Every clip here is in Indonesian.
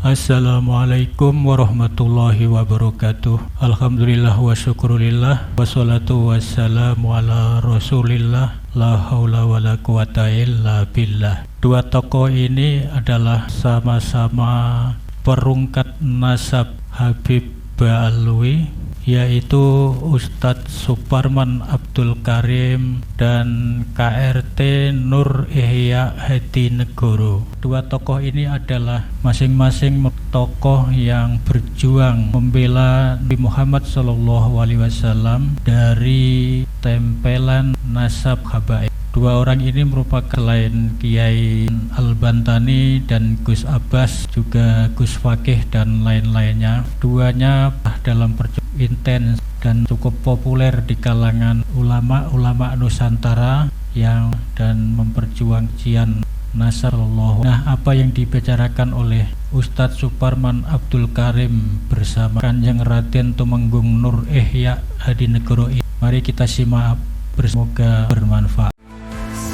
Assalamualaikum warahmatullahi wabarakatuh. Alhamdulillah wa syukurillah, wassalatu wassalamu ala rasulillah, la haula wa la quwata illa billah. Dua tokoh ini adalah sama-sama perungkat nasab Habib Ba'alwi, yaitu Ustadz Suparman Abdul Karim dan KRT Nur Ihya Hadinegoro. Dua tokoh ini adalah masing-masing tokoh yang berjuang membela Nabi Muhammad SAW dari tempelan nasab habaib. Dua orang ini merupakan selain Kiai Al-Bantani dan Gus Abbas, juga Gus Fakih dan lain-lainnya. Duanya dalam perjuangan intens dan cukup populer di kalangan ulama-ulama Nusantara yang dan memperjuangkan jian Nasrullah. Nah, apa yang dibicarakan oleh Ustadz Suparman Abdul Karim bersama Kanjeng Raden Tumenggung Nur Ihya Hadinegoro ini, mari kita simak, semoga bermanfaat.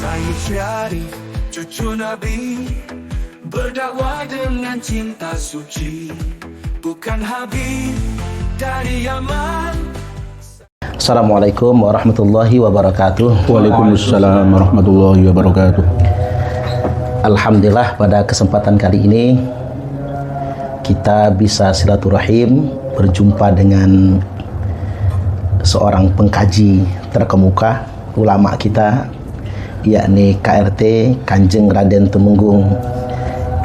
Saya Syarif, cucu Nabi, berdakwah dengan cinta suci, bukan Habib dari Yaman. Assalamualaikum warahmatullahi wabarakatuh. Waalaikumsalam warahmatullahi wabarakatuh. Alhamdulillah, pada kesempatan kali ini kita bisa silaturahim berjumpa dengan seorang pengkaji terkemuka ulama kita, yakni KRT Kanjeng Raden Tumenggung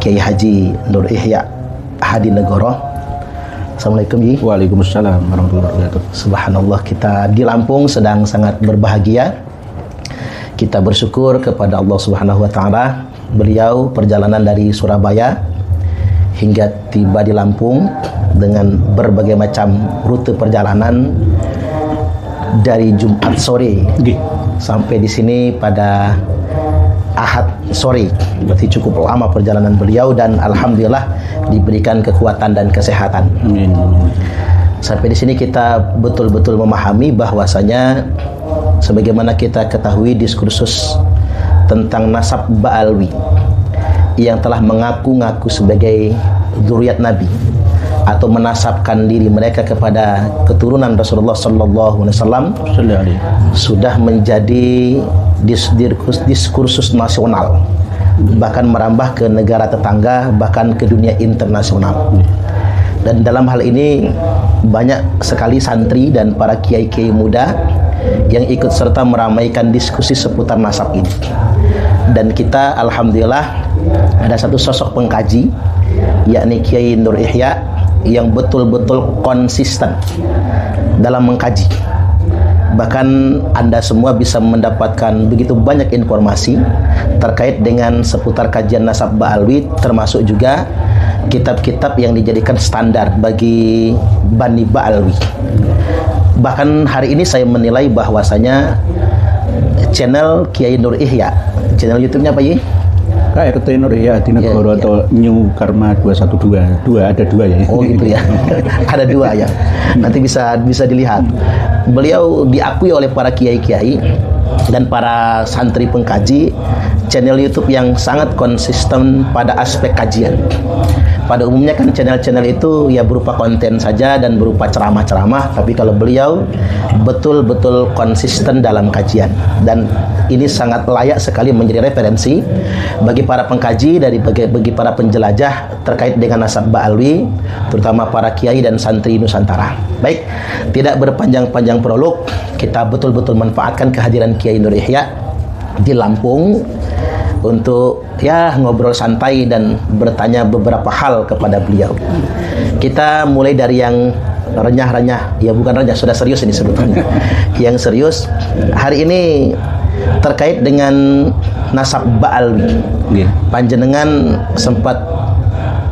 Kiai Haji Nur Ihya Hadinegoro. Assalamualaikum Ji. Waalaikumsalam warahmatullahi wabarakatuh. Subhanallah, kita di Lampung sedang sangat berbahagia. Kita bersyukur kepada Allah Subhanahu wa taala. Beliau perjalanan dari Surabaya hingga tiba di Lampung dengan berbagai macam rute perjalanan dari Jumat sore sampai di sini pada Ahad sore. Berarti cukup lama perjalanan beliau dan alhamdulillah diberikan kekuatan dan kesehatan. Amin. Sampai di sini kita betul-betul memahami bahwasanya sebagaimana kita ketahui diskursus tentang nasab Ba'alwi yang telah mengaku-ngaku sebagai zuriat Nabi atau menasabkan diri mereka kepada keturunan Rasulullah sallallahu alaihi wasallam sudah menjadi diskursus nasional, bahkan merambah ke negara tetangga, bahkan ke dunia internasional. Dan dalam hal ini banyak sekali santri dan para kiai-kiai muda yang ikut serta meramaikan diskusi seputar nasab ini. Dan kita alhamdulillah ada satu sosok pengkaji, yakni Kiai Nur Ihya, yang betul-betul konsisten dalam mengkaji. Bahkan Anda semua bisa mendapatkan begitu banyak informasi terkait dengan seputar kajian nasab Ba'alwi, termasuk juga kitab-kitab yang dijadikan standar bagi Bani Ba'alwi. Bahkan hari ini saya menilai bahwasanya channel Kiai Nur Ihya, channel YouTube-nya apa ya? KRT Nur Ihya Hadinegoro atau New Karma 212. Ada dua ya. Oh gitu ya. Ada dua ya. Nanti bisa dilihat. Beliau diakui oleh para kiai-kiai dan para santri pengkaji, channel YouTube yang sangat konsisten pada aspek kajian. Pada umumnya kan channel-channel itu ya berupa konten saja dan berupa ceramah-ceramah, tapi kalau beliau betul-betul konsisten dalam kajian, dan ini sangat layak sekali menjadi referensi bagi para pengkaji, bagi para penjelajah terkait dengan nasab Ba'alwi, terutama para kiai dan santri Nusantara. Baik, tidak berpanjang-panjang prolog, kita betul-betul manfaatkan kehadiran Kiai Nur Ihya di Lampung untuk ya ngobrol santai dan bertanya beberapa hal kepada beliau. Kita mulai dari yang renyah-renyah, ya bukan renyah, sudah serius ini sebetulnya. Yang serius hari ini terkait dengan nasab Ba'alwi. Panjenengan sempat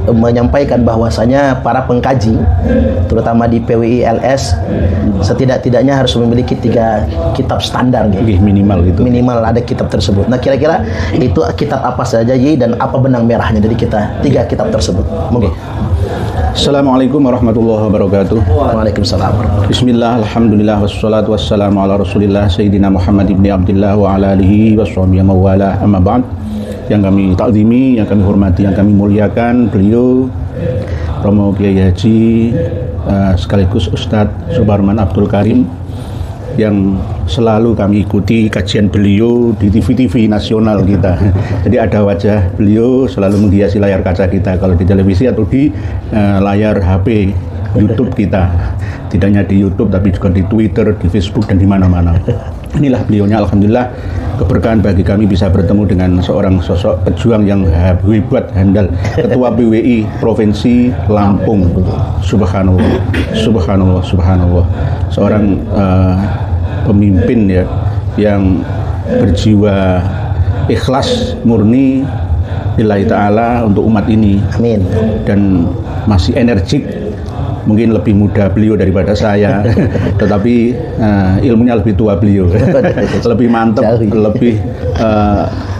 menyampaikan bahwasanya para pengkaji terutama di PWI LS setidak-tidaknya harus memiliki 3 kitab standar gitu. Minimal ada kitab tersebut. Nah, kira-kira itu kitab apa saja dan apa benang merahnya dari kita 3 kitab tersebut? Monggo. Assalamualaikum warahmatullahi wabarakatuh. Waalaikumsalam. Bismillah, alhamdulillah, wassalatu wassalamu ala rasulillah Sayyidina Muhammad ibn Abdillah wa ala alihi wa sahbihi mawala, amma ba'd. Yang kami takzimi, yang kami hormati, yang kami muliakan beliau Romo Kiai Haji sekaligus Ustadz Suparman Abdul Karim yang selalu kami ikuti kajian beliau di TV-TV nasional kita. Jadi ada wajah beliau selalu menghiasi layar kaca kita, kalau di televisi atau di layar HP YouTube kita. Tidak hanya di YouTube tapi juga di Twitter, di Facebook dan di mana-mana. Inilah beliaunya, alhamdulillah keberkahan bagi kami bisa bertemu dengan seorang sosok pejuang yang hebat, handal, Ketua PWI Provinsi Lampung. Subhanallah, subhanallah, subhanallah. Seorang pemimpin ya yang berjiwa ikhlas murni lillahi ta'ala untuk umat ini. Amin. Dan masih energik. Mungkin lebih muda beliau daripada saya, tetapi ilmunya lebih tua beliau, lebih mantap, lebih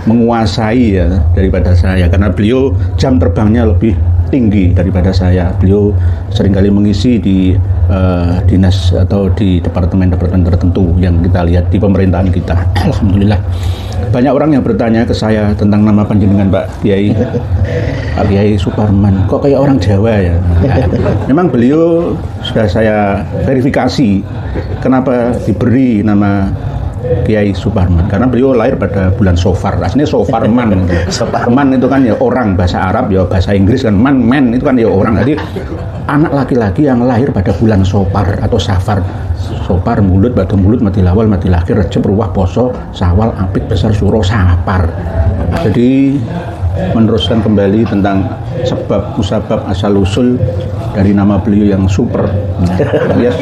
menguasai ya daripada saya, karena beliau jam terbangnya lebih tinggi daripada saya. Beliau seringkali mengisi di dinas atau di departemen-departemen tertentu yang kita lihat di pemerintahan kita. Alhamdulillah. Banyak orang yang bertanya ke saya tentang nama panjenengan Pak Kiai. Pak Kiai Suparman, kok kayak orang Jawa ya? Memang beliau sudah saya verifikasi kenapa diberi nama Kiai Suparman, karena beliau lahir pada bulan Sofar. Aslinya Sofarman. Sofarman itu kan ya orang, bahasa Arab ya, bahasa Inggris kan man itu kan ya orang. Jadi anak laki-laki yang lahir pada bulan Sofar atau Safar. Sopar, mulut, batu mulut, mati lawal, mati lahir, Recep, Ruwah, Poso, Sawal, Apit, Besar, Suro, Sapar. Jadi meneruskan kembali tentang sebab musabab asal usul dari nama beliau yang super, alias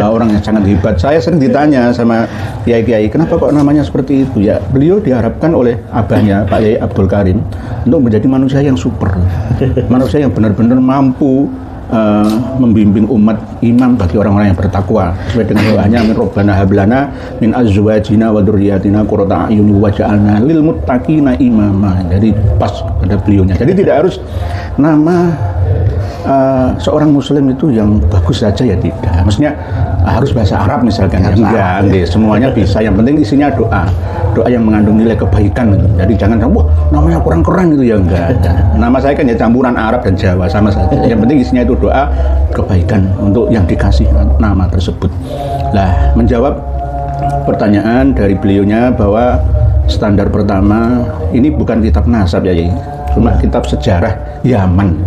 orang yang sangat hebat. Saya sering ditanya sama kiai-kiai, kenapa kok namanya seperti itu? Ya, beliau diharapkan oleh abahnya Pak Yai Abdul Karim untuk menjadi manusia yang super, manusia yang benar-benar mampu membimbing umat, imam bagi orang-orang yang bertakwa sesuai dengan doanya, min robbana hablana min azwajina wa dzurriyyatina qurrata a'yun waj'alna lil muttaqina imama. Jadi pas pada beliaunya. Jadi tidak harus nama seorang muslim itu yang bagus saja ya, tidak. Maksudnya harus bahasa Arab misalkan, enggak, semuanya bisa. Yang penting isinya doa yang mengandung nilai kebaikan. Jadi jangan wah namanya kurang keren gitu ya, enggak. Nama saya kan ya campuran Arab dan Jawa sama saja. Yang penting isinya itu doa kebaikan untuk yang dikasih nama tersebut. Lah, menjawab pertanyaan dari beliaunya bahwa standar pertama ini bukan kitab nasab ya, cuma kitab sejarah Yaman.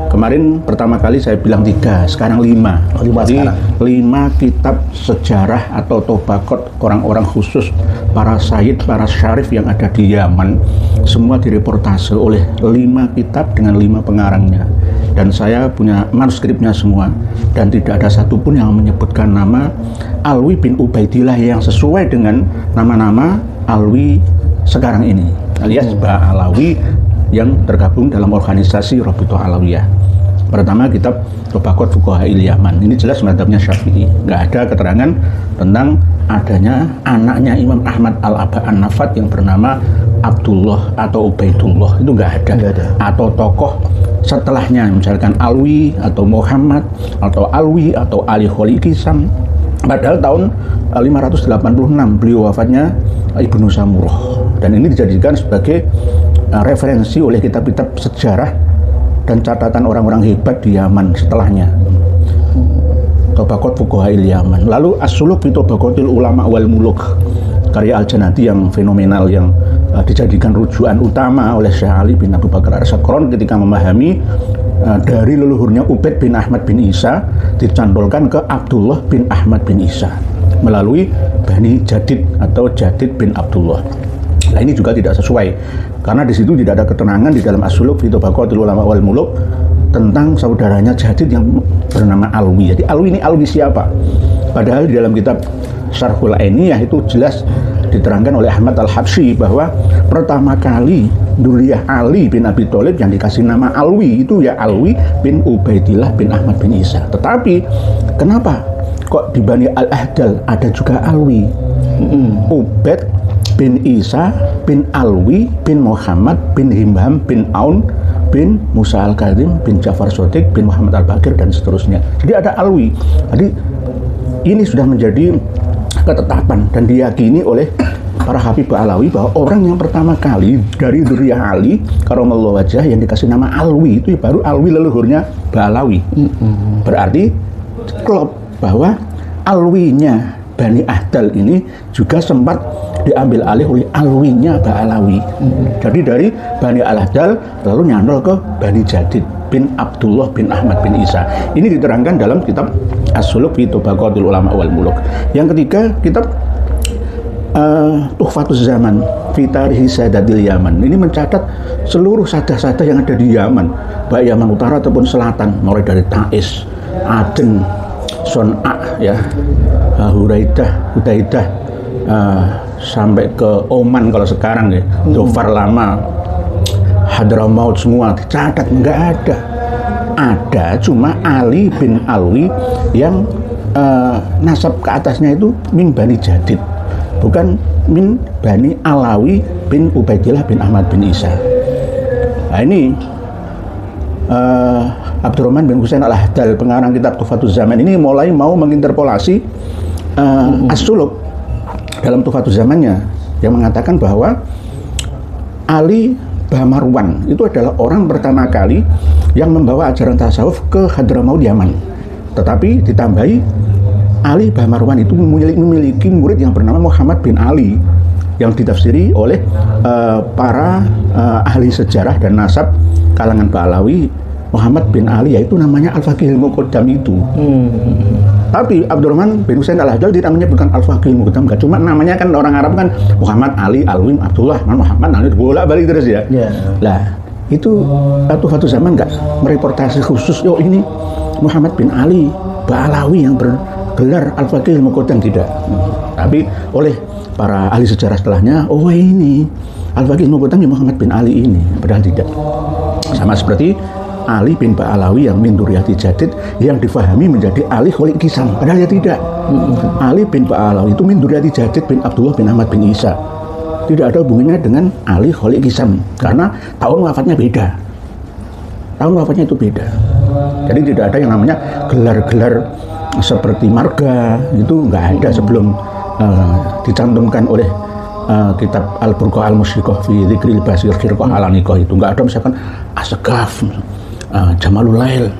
Kemarin pertama kali saya bilang 3, sekarang 5. Jadi 5 kitab sejarah atau tobakot orang-orang khusus, para sayyid, para syarif yang ada di Yaman. Semua direportase oleh 5 kitab dengan 5 pengarangnya. Dan saya punya manuskripnya semua. Dan tidak ada satupun yang menyebutkan nama Alwi bin Ubaidillah yang sesuai dengan nama-nama Alwi sekarang ini, alias Ba'alawi yang tergabung dalam organisasi Rabithah Alawiyah. Pertama kitab Tobaqat Fuqaha'il Yaman, ini jelas mazhabnya Syafi'i. Nggak ada keterangan tentang adanya anaknya Imam Ahmad Al-Aba An-Nafat yang bernama Abdullah atau Ubaidullah, itu nggak ada. Atau tokoh setelahnya misalkan Alwi atau Muhammad atau Alwi atau Ali Kholi Kisam. Padahal tahun 586 beliau wafatnya Ibnu Samurah, dan ini dijadikan sebagai referensi oleh kitab-kitab sejarah dan catatan orang-orang hebat di Yaman setelahnya. Tobaqat Fuqaha'il Yaman. Lalu As-Suluk fi Tobaqatil Ulama wal Muluk, karya Al-Janati yang fenomenal, yang dijadikan rujukan utama oleh Syekh Ali bin Abu Bakar As-Sakron ketika memahami dari leluhurnya Ubaid bin Ahmad bin Isa dicantolkan ke Abdullah bin Ahmad bin Isa melalui Bani Jadid atau Jadid bin Abdullah. Nah, ini juga tidak sesuai karena di situ tidak ada keterangan di dalam As-Suluk fi Tobaqatil Ulama wal Muluk tentang saudaranya Jadid yang bernama Alwi. Jadi Alwi ini Alwi siapa? Padahal di dalam kitab Syarhul Ainiyah itu jelas diterangkan oleh Ahmad Al-Habsyi bahwa pertama kali Duriyah Ali bin Abi Thalib yang dikasih nama Alwi itu ya Alwi bin Ubaidillah bin Ahmad bin Isa. Tetapi kenapa kok di Bani Al-Ahdal ada juga Alwi? Ubaid bin Isa bin Alwi bin Muhammad bin Himham bin Aun bin Musa Al-Kazim bin Ja'far Shadiq bin Muhammad Al-Bakir dan seterusnya. Jadi ada Alwi. Jadi ini sudah menjadi ketetapan dan diyakini oleh para Habib Ba'alawi bahwa orang yang pertama kali dari Dzurriyyah Ali karamallahu wajhah yang dikasih nama Alwi itu baru Alwi leluhurnya Ba'alawi. Berarti klop bahwa Alwinya Bani Ahdal ini juga sempat diambil alih oleh Alwinya Ba'alawi. Jadi dari Bani Al-Ahdal lalu nyantol ke Bani Jadid bin Abdullah bin Ahmad bin Isa. Ini diterangkan dalam kitab As-Suluk fi Tabaqatul Ulama wal Muluk. Yang ketiga, kitab Tuhfatuz Zaman fi Tarikh Sadatil Yaman. Ini mencatat seluruh sadah-sadah yang ada di Yaman, baik Yaman Utara ataupun Selatan, mulai dari Taiz, Aden, Son'a, ya, Hudaidah, sampai ke Oman kalau sekarang ya, Dhofar Lama, Hadramaut, semua dicatat, nggak ada. Ada cuma Ali bin Alwi yang nasab ke atasnya itu min Bani Jadid, bukan min Bani Alawi bin Ubaidillah bin Ahmad bin Isa. Nah ini Abdurrahman bin Husain Al-Ahdal, pengarang kitab Tuhfatuz Zaman, ini mulai mau menginterpolasi As-Suluk dalam Tuhfatuz Zamannya yang mengatakan bahwa Ali Bamarwan itu adalah orang pertama kali yang membawa ajaran tasawuf ke Hadramaut Yaman. Tetapi ditambahi Ali Bamarwan itu memiliki murid yang bernama Muhammad bin Ali yang ditafsiri oleh para ahli sejarah dan nasab kalangan Ba'alawi. Muhammad bin Ali, yaitu namanya Al-Faqihul Muqaddam itu. Tapi Abdurrahman bin Husain Al-Ahdal tidak menyebutkan Al-Faqihul Muqaddam, cuma namanya kan orang Arab kan Muhammad Ali, Alwi, Abdullah, Muhammad Ali, bolak-balik terus ya. Lah, itu Tuhfatuz Zaman enggak mereportase khusus, oh ini Muhammad bin Ali Ba'alawi yang bergelar Al-Faqihul Muqaddam, tidak. Tapi oleh para ahli sejarah setelahnya, oh ini Al-Faqihul Muqaddam Muhammad bin Ali ini, padahal tidak. Sama seperti Ali bin Ba'alawi yang min Dzurriyyati Jadid yang difahami menjadi Ali Kholik Kisam, padahal ya tidak. Ali bin Ba'alawi itu min Dzurriyyati Jadid bin Abdullah bin Ahmad bin Isa, tidak ada hubungannya dengan Ali Kholik Kisam karena tahun wafatnya beda. Tahun wafatnya itu beda. Jadi tidak ada yang namanya gelar-gelar seperti marga, itu nggak ada sebelum dicantumkan oleh kitab Al-Burqa Al-Musyrikah fi Dzikril Basir Firqah Al-Aniqah, itu nggak ada misalkan Asgaf, Jamalul Lail,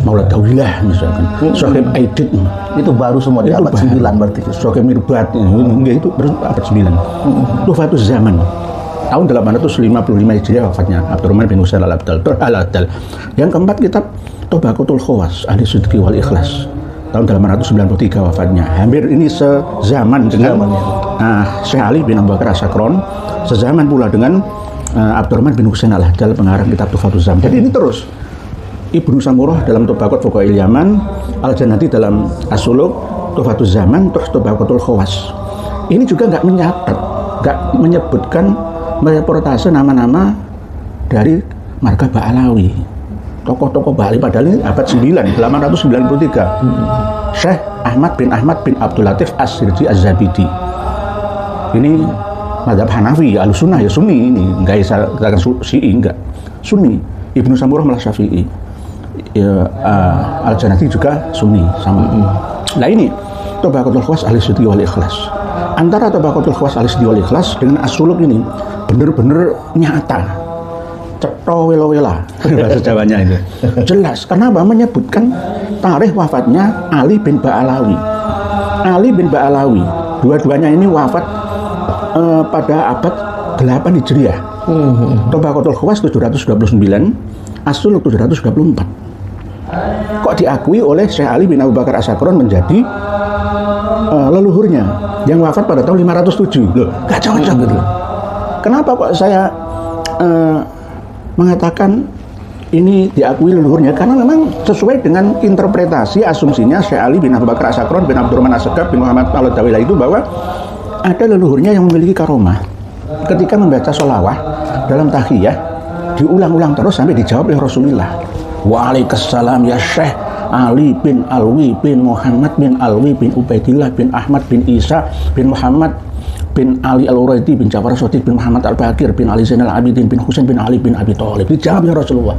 Maulad Tawilah misalkan, Sohib Aidit, itu baru semua di abad 9 berarti. Sohib Mirbat, itu baru abad 9. Tuhfatuz Zaman tahun 855 Hijriah wafatnya Abdurrahman bin Husain Al-Ahdal. Yang keempat, kitab Tabaqatul Khawas Ahli Sidqi wal Ikhlas tahun 893 wafatnya. Hampir ini sezaman dengan Syekh Ali bin Abu Bakar As-Sakron, sezaman pula dengan Abdurrahman bin Husain Al-Ahdal, pengarang kitab Tuhfatuz Zaman. Jadi ini terus Ibnu Samurah dalam Tabaqat Fuqaha'il Yaman, Al-Jannati dalam As-Suluk, Tuhfatuz Zaman, terus Tabaqatul Khawas. Ini juga nggak menyatat, nggak menyebutkan mereportase nama-nama dari marga Ba'alawi, tokoh-tokoh Ba'alawi, padahal ini abad 9, 893. Syekh Ahmad bin Abdul Latif As-Sirji Az-Zabidi. Ini mazhab Hanafi, Ahlussunnah ya Sunni, ini enggak bisa katakan Syi'i, enggak. Sunni. Ibnu Samurah malah Syafi'i. Ya, Al-Jannati juga Sunni sama. Nah ini Tabaqatul Khawas Ahli Sidqi wal Ikhlas. Antara Tabaqatul Khawas Ahli Sidqi wal Ikhlas dengan As-Suluk ini benar-benar nyata. Cetha wela-wela bahasa Jawanya itu. Jelas karena apa? Menyebutkan tarikh wafatnya Ali bin Ba'alawi. Ali bin Ba'alawi, dua-duanya ini wafat pada abad 8 Hijriah. Tabaqatul Khawas 729, As-Suluk 724. Kok diakui oleh Syekh Ali bin Abu Bakar As-Sakron menjadi leluhurnya yang wafat pada tahun 507. Loh, gak cocok gitu. Kenapa kok saya mengatakan ini diakui leluhurnya? Karena memang sesuai dengan interpretasi asumsinya Syekh Ali bin Abu Bakar As-Sakron bin Abdurrahman As-Sagaf bin Muhammad Al-Tawilah itu bahwa ada leluhurnya yang memiliki karomah. Ketika membaca sholawah dalam tahiyah diulang-ulang terus sampai dijawab oleh Rasulullah. Waalaikumsalam ya Syekh Ali bin Alwi bin Muhammad bin Alwi bin Ubaidillah bin Ahmad bin Isa bin Muhammad bin Ali Al-Uraidi bin Ja'far As-Shadiq bin Muhammad Al-Bakir bin Ali Zainal Abidin bin Husain bin Ali bin Abi Thalib. Dijawab oleh Rasulullah.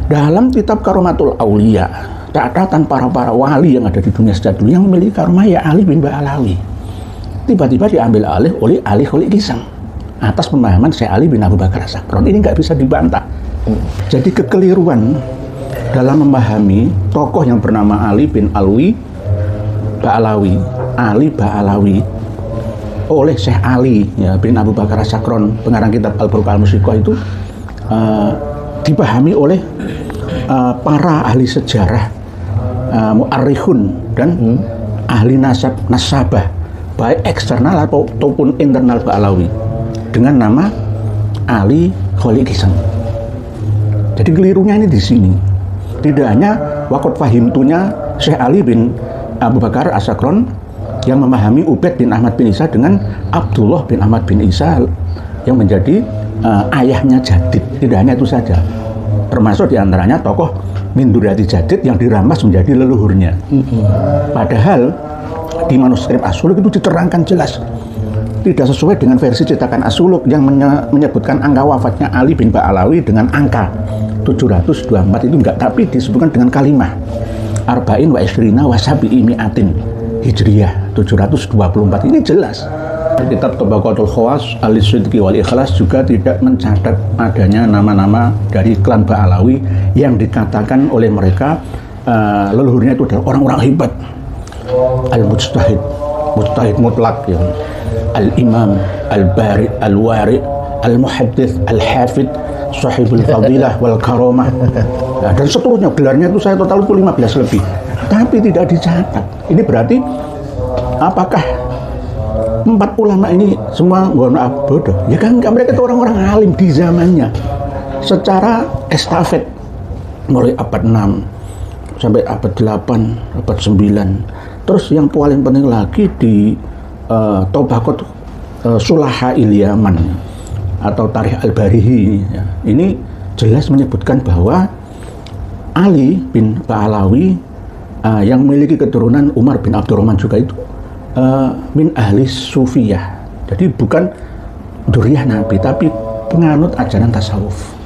Dalam kitab Karomatul Aulia, catatan para wali yang ada di dunia sejak dulu yang memiliki karomah ya Ali bin Ba'alawi. tiba-tiba diambil alih oleh Ali Kholil Kisam atas pemahaman Syekh Ali bin Abu Bakar As-Sakron. Ini nggak bisa dibantah. Jadi kekeliruan dalam memahami tokoh yang bernama Ali bin Ali Ba'alawi oleh Syekh Ali ya, bin Abu Bakar As-Sakron, pengarang kitab Al-Burqa Al-Musiqah itu dipahami oleh para ahli sejarah, mu'arrikhun dan ahli nasabah baik eksternal ataupun internal Ba'alawi dengan nama Ali Kholil Kisam. Jadi kelirunya ini di sini. Tidak hanya waqat fahimtunya Syekh Ali bin Abu Bakar As-Sakron yang memahami Ubaid bin Ahmad bin Isa dengan Abdullah bin Ahmad bin Isa yang menjadi ayahnya Jadid. Tidak hanya itu saja, termasuk diantaranya tokoh min Duriyati Jadid yang diramas menjadi leluhurnya. Padahal di manuskrip As-Suluk itu diterangkan jelas tidak sesuai dengan versi cetakan As-Suluk yang menyebutkan angka wafatnya Ali bin Ba'alawi dengan angka 724 itu enggak, tapi disebutkan dengan kalimah arba'in wa ishrina wa sabi'i mi'atin Hijriyah 724. Ini jelas. Kitab Tabaqatul Khawas Al-Sidqi wal Ikhlas juga tidak mencatat adanya nama-nama dari klan Ba'alawi yang dikatakan oleh mereka leluhurnya itu adalah orang-orang hebat, al-mujtahid, mujtahid mutlak ya. Al-Imam, Al-Bari, Al-Wari, Al-Muhaddits, Al-Hafid, Sahibul Fadilah wal Karamah. Nah, dan seterusnya gelarnya itu saya total itu 15 lebih. Tapi tidak dicatat. Ini berarti apakah 4 ulama ini semua mohon maaf bodoh? Ya kan enggak, mereka itu orang-orang alim di zamannya. Secara estafet mulai abad 6 sampai abad 8, abad 9. Terus yang paling penting lagi di Tabaqat Sulaha Yaman atau Tarikh Al-Barihi ya. Ini jelas menyebutkan bahwa Ali bin Ba'alawi yang memiliki keturunan Umar bin Abdurrahman juga itu min ahli sufiyah. Jadi bukan duriyah Nabi tapi penganut ajaran tasawuf.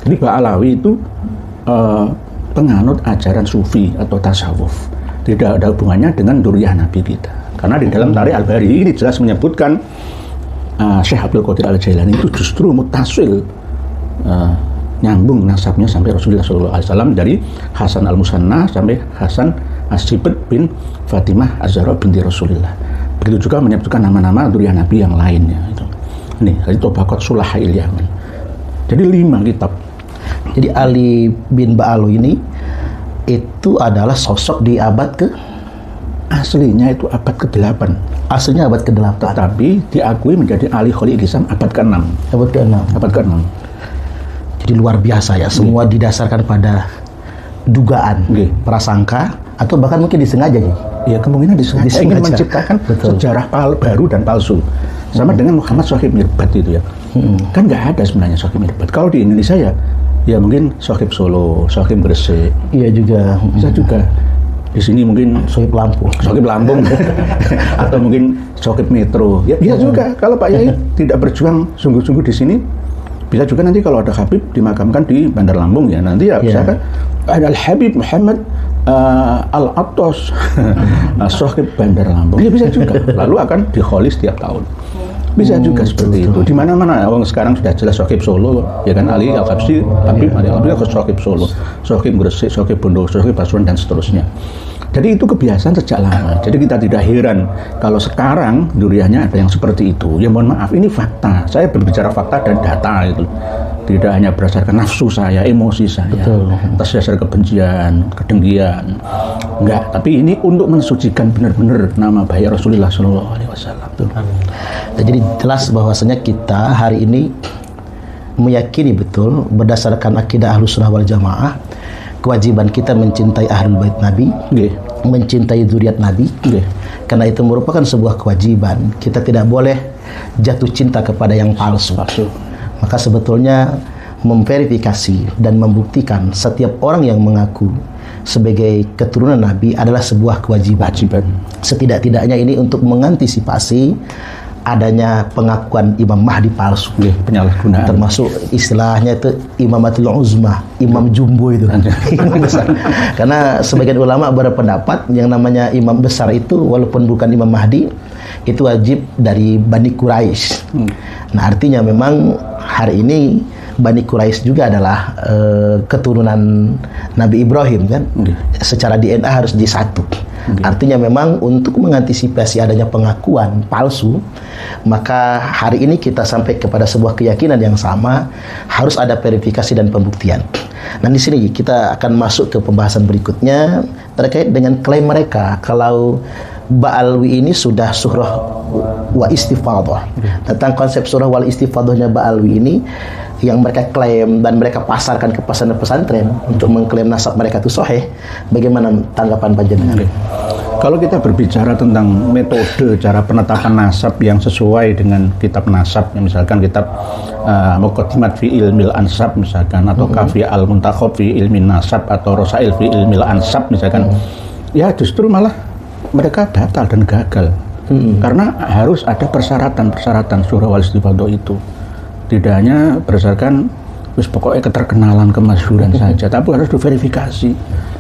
Jadi Ba'alawi itu penganut ajaran sufi atau tasawuf. Tidak ada hubungannya dengan duriyah Nabi kita. Karena di dalam Tarikh Al-Barihi ini jelas menyebutkan Syekh Abdul Qadir Al-Jailani itu justru mutasil, nyambung nasabnya sampai Rasulullah SAW dari Hasan Al-Musanna sampai Hasan As-Sibit bin Fatimah Az-Zahra binti Rasulullah. Begitu juga menyebutkan nama-nama duriyah Nabi yang lainnya. Ini dari Tabaqat Sulaha Yaman. Jadi 5 kitab. Jadi Ali bin Ba'alawi ini itu adalah sosok di abad ke aslinya itu abad ke-8. Aslinya abad ke-8. Tapi diakui menjadi Ali Kholil Kisam abad ke-6. Abad ke-6. Abad ke-6. Jadi luar biasa ya, semua didasarkan pada dugaan, prasangka, atau bahkan mungkin disengaja nih. Ya kemungkinan disengaja ingin menciptakan sejarah baru dan palsu. Sama dengan Muhammad Shahib Mirbat itu ya. Kan nggak ada sebenarnya Shahib Mirbat. Kalau di Indonesia ya mungkin Shahib Solo, Shahib Gresik. Iya juga. Bisa juga. Di sini mungkin Shahib Lampung, atau mungkin Shahib Metro. Ya bisa juga. Kalau Pak Yai tidak berjuang sungguh-sungguh di sini, bisa juga nanti kalau ada Habib dimakamkan di Bandar Lampung ya. Nanti ya misalkan ada Al-Habib Muhammad Al-Attos Shahib Bandar Lampung. Ya bisa juga. Lalu akan dikholis setiap tahun. Bisa juga seperti itu. Di mana-mana orang sekarang sudah jelas Shahib Solo, ya kan, Ali Al-Habsyi, Habib Ali Al-Habsyi ke Shahib Solo, Shahib Gresik, Shahib Bondowoso, Shahib Pasuruan dan seterusnya. Jadi itu kebiasaan sejak lama. Jadi kita tidak heran kalau sekarang duriyahnya ada yang seperti itu. Ya mohon maaf, ini fakta. Saya berbicara fakta dan data itu. Tidak hanya berdasarkan nafsu saya, emosi saya, atas dasar kebencian, kedengkian. Enggak, tapi ini untuk mensucikan benar-benar nama baik Rasulullah SAW. Jadi jelas bahwasanya kita hari ini meyakini betul berdasarkan akidah Ahlus Sunnah wal Jamaah, kewajiban kita mencintai Ahlul Bait Nabi, mencintai zuriat Nabi. Karena itu merupakan sebuah kewajiban. Kita tidak boleh jatuh cinta kepada yang palsu. Maka sebetulnya memverifikasi dan membuktikan setiap orang yang mengaku sebagai keturunan Nabi adalah sebuah kewajiban. Setidak-tidaknya ini untuk mengantisipasi adanya pengakuan Imam Mahdi palsu. Penyalahgunaan. Termasuk istilahnya itu Imamatul Uzma, Imam Jumbo itu. Imam besar. Karena sebagian ulama berpendapat yang namanya imam besar itu walaupun bukan Imam Mahdi, itu wajib dari Bani Quraisy. Nah, artinya memang hari ini Bani Quraisy juga adalah keturunan Nabi Ibrahim kan. Secara DNA harus disatu. Artinya memang untuk mengantisipasi adanya pengakuan palsu, maka hari ini kita sampai kepada sebuah keyakinan yang sama, harus ada verifikasi dan pembuktian. Nah, di sini kita akan masuk ke pembahasan berikutnya terkait dengan klaim mereka kalau Ba'alwi ini sudah surah wa istifadhah. Tentang konsep surah wal istifadhahnya Ba'alwi ini yang mereka klaim dan mereka pasarkan ke pesantren-pesantren untuk mengklaim nasab mereka itu sahih. Bagaimana tanggapan panjenengan? Kalau kita berbicara tentang metode cara penetapan nasab yang sesuai dengan kitab nasab, misalkan kitab Muqaddimat fi Ilmil Ansab misalkan, atau Kafi Al-Muntakhab fi Ilmin Nasab, atau Rosail fi Ilmil Ansab misalkan, ya justru malah mereka batal dan gagal. Karena harus ada persyaratan surah wal istifadhah itu. Tidak hanya berdasarkan pokoknya keterkenalan, kemasyhuran saja, tapi harus diverifikasi.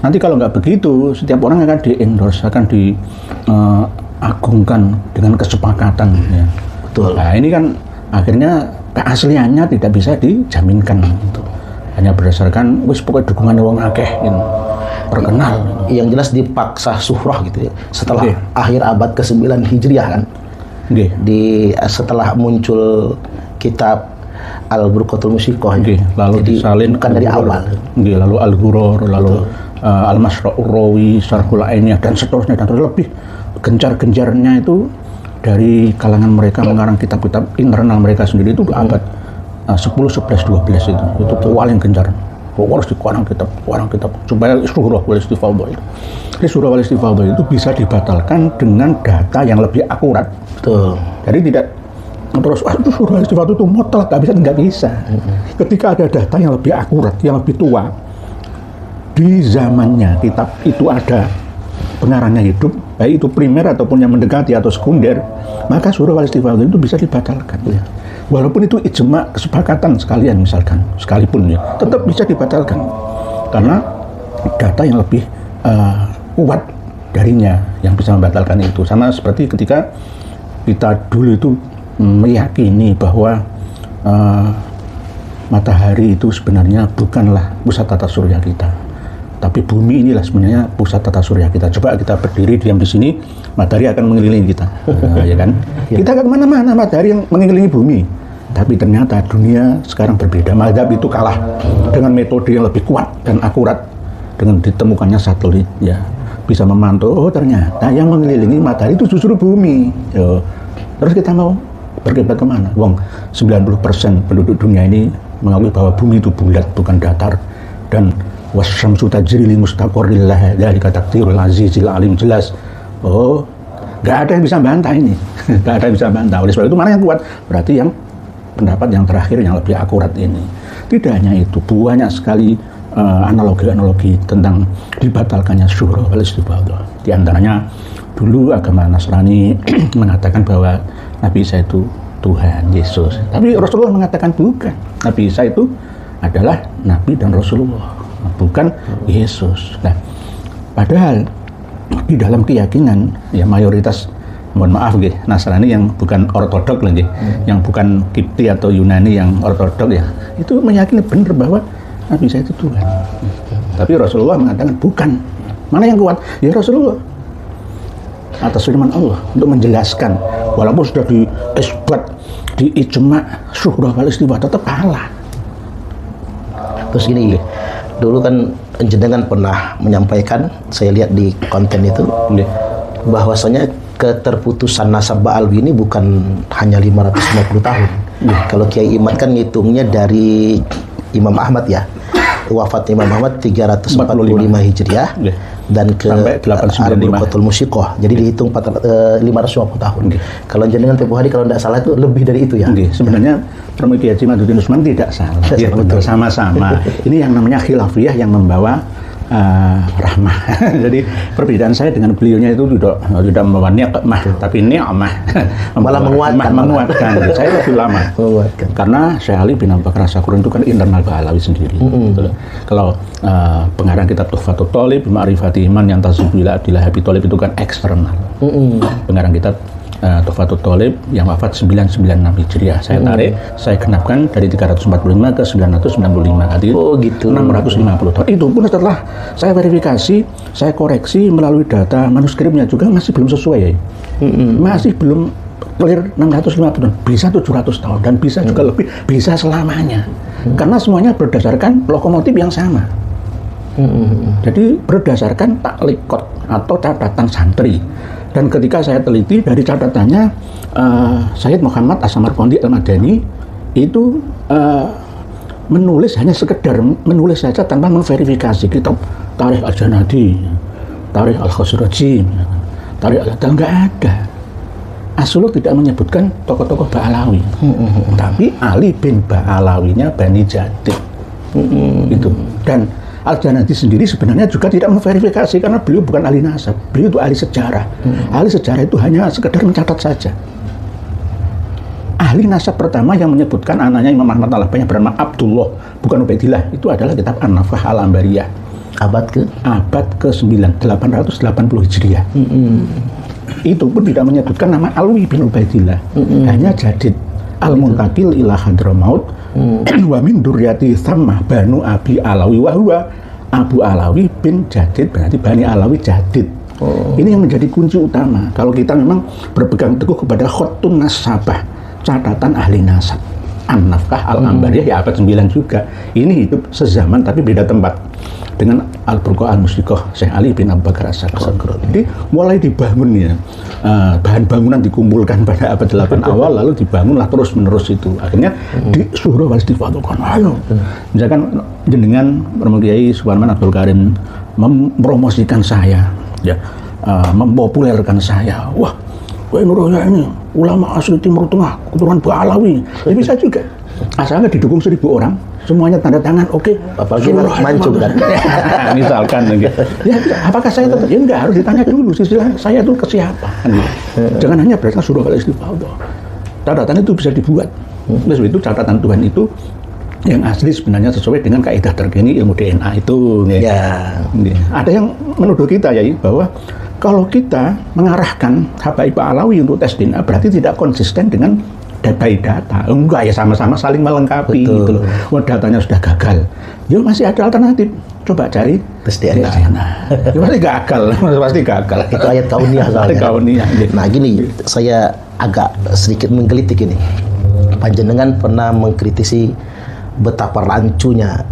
Nanti kalau nggak begitu, setiap orang akan di-endorse, akan diagungkan dengan kesepakatan. Ya. Betul. Nah, ini kan akhirnya keasliannya tidak bisa dijaminkan. Gitu. Hanya berdasarkan pokoknya dukungan wong akeh, gitu. Terkenal. Yang jelas dipaksa surah gitu ya. Setelah akhir abad ke-9 Hijriah kan. Setelah muncul kitab Al-Burqatul Musiqah, lalu disalin bukan dari awal. Lalu Al-Ghurur, lalu Al-Masra'ur Rawi, Syarhul Ainiyah, dan seterusnya, dan terus lebih gencar-gencarnya itu dari kalangan mereka mengarang kitab-kitab internal mereka sendiri itu abad 10, 11, 12 itu paling gencar. Harus dikarang kitab supaya surah wal istifadhah itu. Jadi surah wal istifadhah itu bisa dibatalkan dengan data yang lebih akurat. Betul. Jadi tidak terus itu surah wal istifadhah itu mutlak, nggak bisa. Ketika ada data yang lebih akurat, yang lebih tua, di zamannya kitab itu ada pengarangnya hidup, baik itu primer ataupun yang mendekati atau sekunder, maka surah wal istifadhah itu bisa dibatalkan. Walaupun itu ijma, kesepakatan sekalian misalkan, sekalipun ya, tetap bisa dibatalkan karena data yang lebih kuat darinya yang bisa membatalkan itu. Sama seperti ketika kita dulu itu meyakini bahwa matahari itu sebenarnya bukanlah pusat tata surya kita, tapi bumi inilah sebenarnya pusat tata surya kita. Coba kita berdiri diam di sini, matahari akan mengelilingi kita, ya kan? Kita ke kemana-mana, matahari yang mengelilingi bumi. Tapi ternyata dunia sekarang berbeda. Mazhab itu kalah dengan metode yang lebih kuat dan akurat dengan ditemukannya satelit, ya bisa memantau. Oh ternyata yang mengelilingi matahari itu justru bumi. Yo. Terus kita mau berkiblat kemana? Wong 90% penduduk dunia ini mengakui bahwa bumi itu bulat bukan datar, dan wasyamsu tajri li mustaqarril laha dzalika taqdirul azizil alim. Jelas. Oh, nggak ada yang bisa bantah ini. Nggak ada yang bisa bantah. Oleh sebab itu mana yang kuat? Berarti yang pendapat yang terakhir yang lebih akurat ini. Tidak hanya itu, banyak sekali analogi-analogi tentang dibatalkannya surah wal istifadhah. Di antaranya dulu agama Nasrani mengatakan bahwa Nabi Isa itu Tuhan, Yesus. Tapi Rasulullah mengatakan bukan. Nabi Isa itu adalah Nabi dan Rasulullah, bukan Yesus. Nah, padahal di dalam keyakinan ya mayoritas, mohon maaf nggih, Nasrani yang bukan ortodok lagi, yang bukan Kipti atau Yunani yang ortodok ya, itu meyakini benar bahwa Nabi Isa itu Tuhan. Tapi Rasulullah mengatakan bukan. Mana yang kuat? Ya Rasulullah. Atas firman Allah untuk menjelaskan, walaupun sudah diisbat, diijma, surah wal istifadhah tetap kalah. Terus gini, dulu kan jenengan pernah menyampaikan, saya lihat di konten itu, bahwasanya keterputusan nasab Ba'alwi ini bukan hanya 550 tahun. Kalau Kiai Imad kan ngitungnya dari Imam Ahmad ya. Wafat Imam Ahmad 345 Hijriah dan ke Al-Burqatul Musiqah. Jadi dihitung 550 tahun. Kalau jenengan tempoh hari kalau tidak salah itu lebih dari itu ya. Sebenarnya Romo Kiai Haji Madhuddin Usman tidak salah. Ya, betul, sama-sama. Ini yang namanya khilafiyah yang membawa rahmah. Jadi perbedaan saya dengan beliaunya itu tidak membawa nikmah, tapi ni'mah. Malah menguatkan. Saya lebih lama. Karena Syekh Ali bin Abu Bakar As-Sakur itu kan internal Bahalawi sendiri. Gitu. Kalau pengarang kitab Tuhfatul Thalib Ma'rifati Iman yang tasbila Abdillah Habib Thalib itu kan eksternal. Pengarang kitab Tuhfatul Thalib yang wafat 996 Hijriah. Saya tarik, saya genapkan dari 345 ke 995. Artinya gitu. 650 tahun. Itu pun setelah saya verifikasi, saya koreksi melalui data manuskripnya juga masih belum sesuai ya. Masih belum clear 650 tahun, bisa 700 tahun dan bisa juga lebih, bisa selamanya. Karena semuanya berdasarkan lokomotif yang sama. Jadi berdasarkan taklikot atau catatan santri. Dan ketika saya teliti dari catatannya, Sayyid Muhammad As-Samarqandi Al-Madani itu menulis hanya sekedar menulis saja tanpa memverifikasi kitab Tarikh Al-Janadi, Tarikh Al-Khosraji, Tarikh Al-Adal, nggak ada. Aslo tidak menyebutkan tokoh-tokoh Ba'alawi, tapi Ali bin Ba'alawinya Bani Jadid. Itu. Dan Al-Janadi sendiri sebenarnya juga tidak memverifikasi karena beliau bukan ahli nasab, beliau itu ahli sejarah. Ahli sejarah itu hanya sekedar mencatat saja. Ahli nasab pertama yang menyebutkan anaknya Imam Ahmad Al-Hambali bernama Abdullah, bukan Ubaidillah, itu adalah kitab An-Nafah Al-Ambariyah. Abad ke-9, 880 Hijriah. Itu pun tidak menyebutkan nama Alwi bin Ubaidillah, hanya Jadid Al-Muntakil ila Hadramaut wa min duriyati thammah Banu Abi Alawi wa huwa Abu Alawi bin Jadid, berarti Bani Alawi Jadid. Ini yang menjadi kunci utama kalau kita memang berpegang teguh kepada khotun nasabah, catatan ahli nasab. An-Nafkah Al-Ambariyah ya abad 9 juga. Ini hidup sezaman tapi beda tempat dengan Al-Burqa Al-Mustiqoh Syekh Ali bin Abu Bakar As-Sakur. Jadi mulai dibangun ya, bahan bangunan dikumpulkan pada abad 8 awal, lalu dibangunlah terus menerus itu. Akhirnya di Suhro wal Istifadulkan. Ayo, misalkan jenengan Romo Kiai Suparman Abdul Karim mempromosikan saya, ya, mempopulerkan saya. Wah, Kiai Nurhoya ini ulama asli Timur Tengah, keturunan Ba'alawi. Ya bisa juga. Asalnya didukung 1000 orang, semuanya tanda tangan, oke. Apalagi mancung kan. Misalkan gitu. Ya, apakah saya tetap? Ya enggak, harus ditanya dulu silsilah saya itu ke siapa. Jangan hanya berdasarkan surah al-istifadhah. Catatan itu bisa dibuat. Terus itu catatan Tuhan itu yang asli sebenarnya sesuai dengan kaidah terkini ilmu DNA itu. Ya. Ada yang menuduh kita ya bahwa kalau kita mengarahkan Habaib Alawi untuk tes DNA berarti tidak konsisten dengan data. Enggak ya, sama-sama saling melengkapi gitu loh. Wah, datanya sudah gagal. Ya masih ada alternatif. Coba cari tes DNA. Ya pasti gagal. Itu ayat kauniyah soalnya. Nah, gini, saya agak sedikit menggelitik ini. Panjenengan pernah mengkritisi betapa rancunya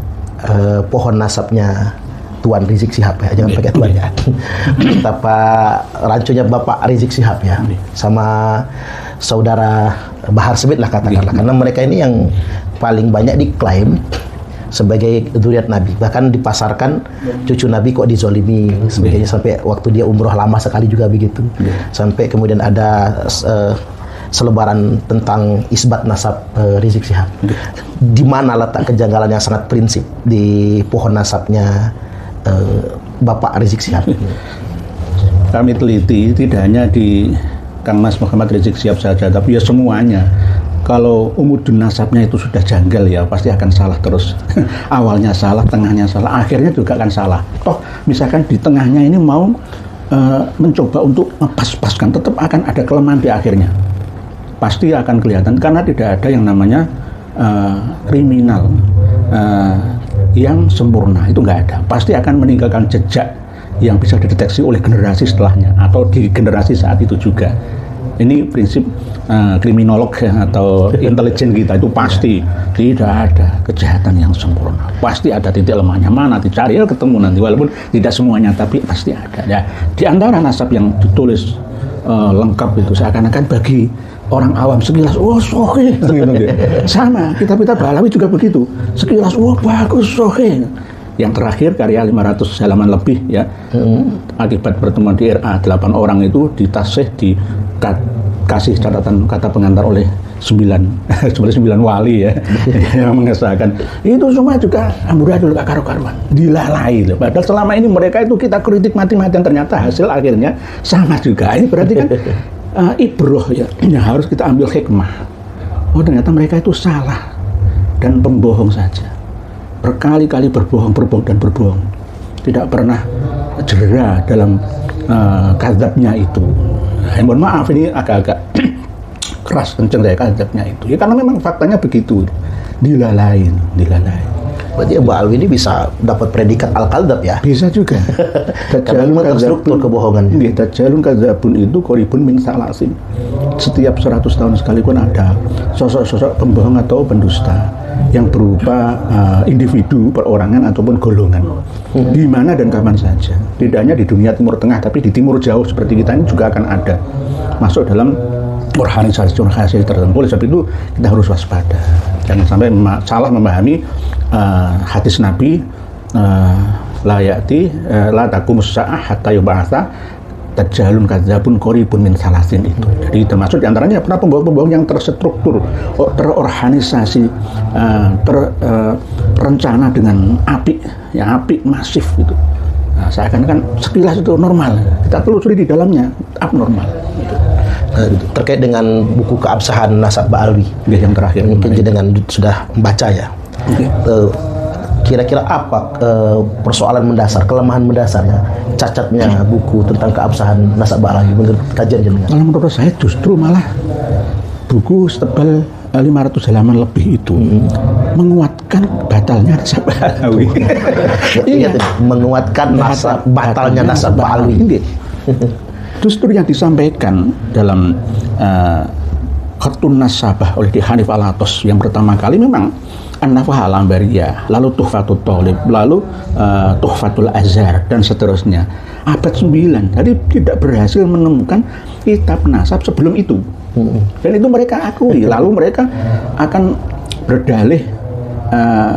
pohon nasabnya Tuan Rizik Shihab ya, jangan pakai Tuan ya. Betapa rancunya Bapak Rizik Shihab ya, sama saudara Bahar Smith lah katakanlah, karena mereka ini yang paling banyak diklaim sebagai zuriat Nabi, bahkan dipasarkan cucu Nabi kok dizolimi sebagainya, sampai waktu dia umroh lama sekali juga begitu, sampai kemudian ada selebaran tentang isbat nasab Rizik Shihab. Di mana letak kejanggalan yang sangat prinsip di pohon nasabnya Bapak Rizik Shihab? Kami teliti tidak hanya di Kang Mas Muhammad Rizik Shihab saja, tapi ya semuanya. Kalau umudun nasabnya itu sudah janggal ya pasti akan salah terus. Awalnya salah, tengahnya salah, akhirnya juga akan salah. Toh misalkan di tengahnya ini mau mencoba untuk pas-paskan, tetap akan ada kelemahan di akhirnya. Pasti akan kelihatan karena tidak ada yang namanya kriminal yang sempurna, itu nggak ada. Pasti akan meninggalkan jejak yang bisa dideteksi oleh generasi setelahnya atau di generasi saat itu juga. Ini prinsip kriminolog atau intelijen kita, itu pasti tidak ada kejahatan yang sempurna. Pasti ada titik lemahnya, mana dicari ya ketemu nanti, walaupun tidak semuanya tapi pasti ada. Ya, di antara nasab yang ditulis lengkap itu seakan-akan bagi orang awam sekilas, oh sohe, sama kitab-kitab Ba'alawi juga begitu, sekilas, wah bagus sohe. Yang terakhir karya 500 halaman lebih ya, akibat pertemuan di RA 8 orang itu ditasih, dikasih catatan kata pengantar oleh sembilan wali ya yang mengesahkan itu semua juga amburadul gak karu-karuan, dilalai loh. Padahal selama ini mereka itu kita kritik mati-matian, ternyata hasil akhirnya sama juga. Ini berarti kan ibroh ya, yang harus kita ambil hikmah. Oh ternyata mereka itu salah dan pembohong saja, berkali-kali berbohong dan berbohong, tidak pernah jera dalam kadzabnya itu. Mohon maaf ini agak-agak keras kenceng saya kadzabnya itu ya, karena memang faktanya begitu, dilalain. Berarti Mbak Alwi ini bisa dapat predikat al-kadzab ya? Bisa juga. Karena memang terstruktur kebohongan. Dajjalun kadzabun itu qoribun min salasin. Setiap 100 tahun sekali pun ada sosok-sosok pembohong atau pendusta yang berupa individu, perorangan ataupun golongan. Di mana dan kapan saja. Tidak hanya di dunia Timur Tengah, tapi di Timur Jauh seperti kita ini juga akan ada. Masuk dalam organisasi tertentu. Oleh sebab itu kita harus waspada, jangan sampai salah memahami hadis Nabi, la taqumus saah hatta yub'atsa dajjalun kadzabun qoribun min salasin itu. Jadi termasuk diantaranya pernah pembohong-pembohong yang terstruktur, terorganisasi, terencana dengan apik masif gitu. Nah, seakan-akan sekilas itu normal, kita telusuri di dalamnya abnormal. Gitu. Terkait dengan buku keabsahan nasab Mbak Alwi yang terakhir, mungkin dengan sudah membaca ya. Kira-kira apa persoalan mendasar, kelemahan mendasarnya, cacatnya buku tentang keabsahan nasab Mbak Alwi menurut kajian jenengan? Kalau menurut saya justru malah buku setebal 500 halaman lebih itu menguatkan batalnya nasab Alwi. Iya, menguatkan batalnya nasab Alwi. Justru yang disampaikan dalam Khatun Nasabah oleh Di Hanif Al-Atos yang pertama kali memang An-Nafah Al-Ambariyah, lalu Tuhfatul Thalib, lalu Tuhfatul Azhar dan seterusnya. Abad 9, jadi tidak berhasil menemukan kitab nasab sebelum itu. Dan itu mereka akui, lalu mereka akan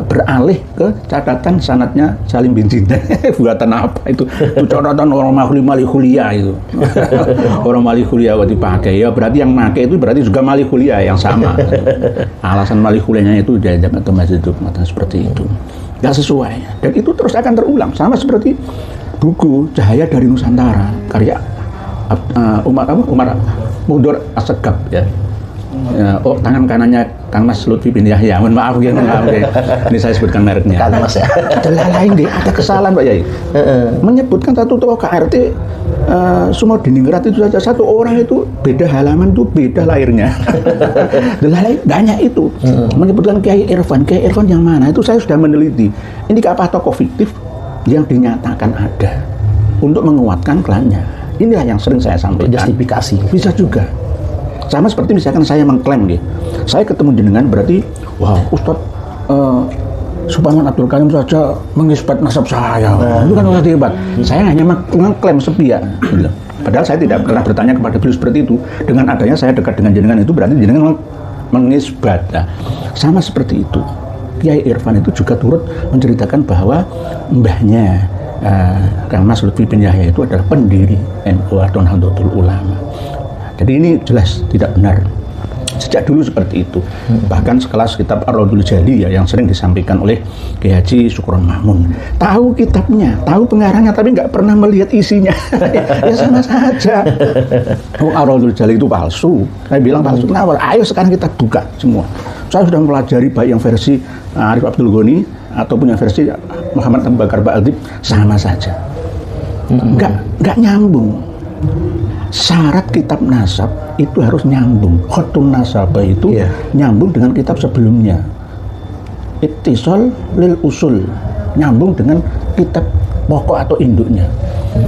beralih ke catatan sanadnya Salim bin Jindan. Buatan apa itu? Itu catatan orang mali kuliah itu. Orang mali kuliah waktu dipakai ya, berarti yang pakai itu berarti juga mali kuliah yang sama. Alasan mali kuliahnya itu jajak atau masjid atau seperti itu. Nggak sesuai. Dan itu terus akan terulang, sama seperti buku Cahaya dari Nusantara karya Umar Mudur Assegaf ya. Tangan kanannya Kang Mas Lutfi bin Yahya. Mohon maaf ya. Ini saya sebutkan mereknya. Kang Mas ya. Ada lain deh, ada kesalahan Pak Yai. Menyebutkan satu tokoh KRT Sumodiningrat itu saja, satu orang itu beda halaman itu beda lahirnya. Lain banyak itu. Menyebutkan Kiai Irfan yang mana? Itu saya sudah meneliti. Ini apa tokoh fiktif yang dinyatakan ada untuk menguatkan klannya. Inilah yang sering saya sampaikan. Justifikasi. Bisa juga. Sama seperti misalkan saya mengklaim nih, saya ketemu jenengan berarti, wah Ustadz Suparman Abdul Karim saja mengisbat nasab saya. Itu kan Ustadz hebat. Saya hanya mengklaim sepia. Padahal saya tidak pernah bertanya kepada beliau seperti itu. Dengan adanya saya dekat dengan jenengan itu berarti jenengan mengisbat. Nah, sama seperti itu. Kiai Irfan itu juga turut menceritakan bahwa mbahnya Kang Mas Lutfi bin Yahya itu adalah pendiri NU atau Nahdlatul Ulama. Jadi ini jelas tidak benar. Sejak dulu seperti itu. Bahkan sekelas kitab Ar-Raudhul Jali ya, yang sering disampaikan oleh Kiai Haji Syukron Mahmun. Tahu kitabnya, tahu pengarangnya, tapi nggak pernah melihat isinya. Ya sama saja. Ar-Raudhul Jali itu palsu. Saya bilang palsu. Kenapa? Ayo sekarang kita buka semua. Saya sudah mempelajari baik yang versi Arif Abdul Ghani ataupun yang versi Muhammad Abu Bakar Ba'adib, sama saja. Nggak nyambung. Syarat kitab nasab itu harus nyambung. Khatun nasabah itu nyambung dengan kitab sebelumnya. Ittisal lil usul, nyambung dengan kitab pokok atau induknya.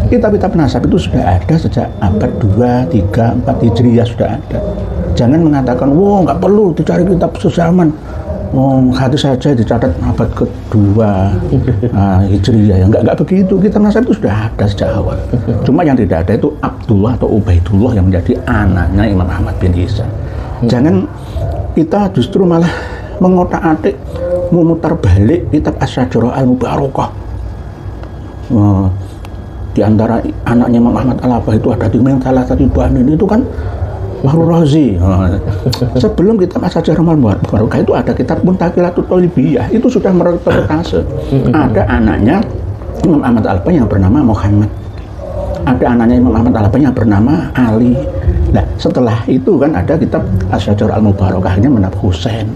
Kitab-kitab nasab itu sudah ada sejak abad 2, 3, 4 Hijriah sudah ada. Jangan mengatakan, wah nggak perlu dicari kitab sezaman. Hadis saja dicatat abad kedua Hijriah. Enggak begitu. Kitab nasab itu sudah ada sejak awal. Cuma yang tidak ada itu Abdullah atau Ubaidullah yang menjadi anaknya Imam Ahmad bin Isa. Jangan kita justru malah mengotak-atik, memutar balik kitab Asy-Syajarah Al-Mubarakah. Di antara anaknya Imam Ahmad Al-Abah itu ada di salah satu bahan itu kan Fahrul Razi. Sebelum kita Asy'ariyah Barokah itu ada kitab Muntaqilatul Thalibiyah, itu sudah mereportase. Ada anaknya Imam Ahmad Al-Albani yang bernama Muhammad. Ada anaknya Imam Ahmad Al-Albani yang bernama Ali. Nah, setelah itu kan ada kitab Asy'ariyah Al-Mubarakahnya Menab Husain.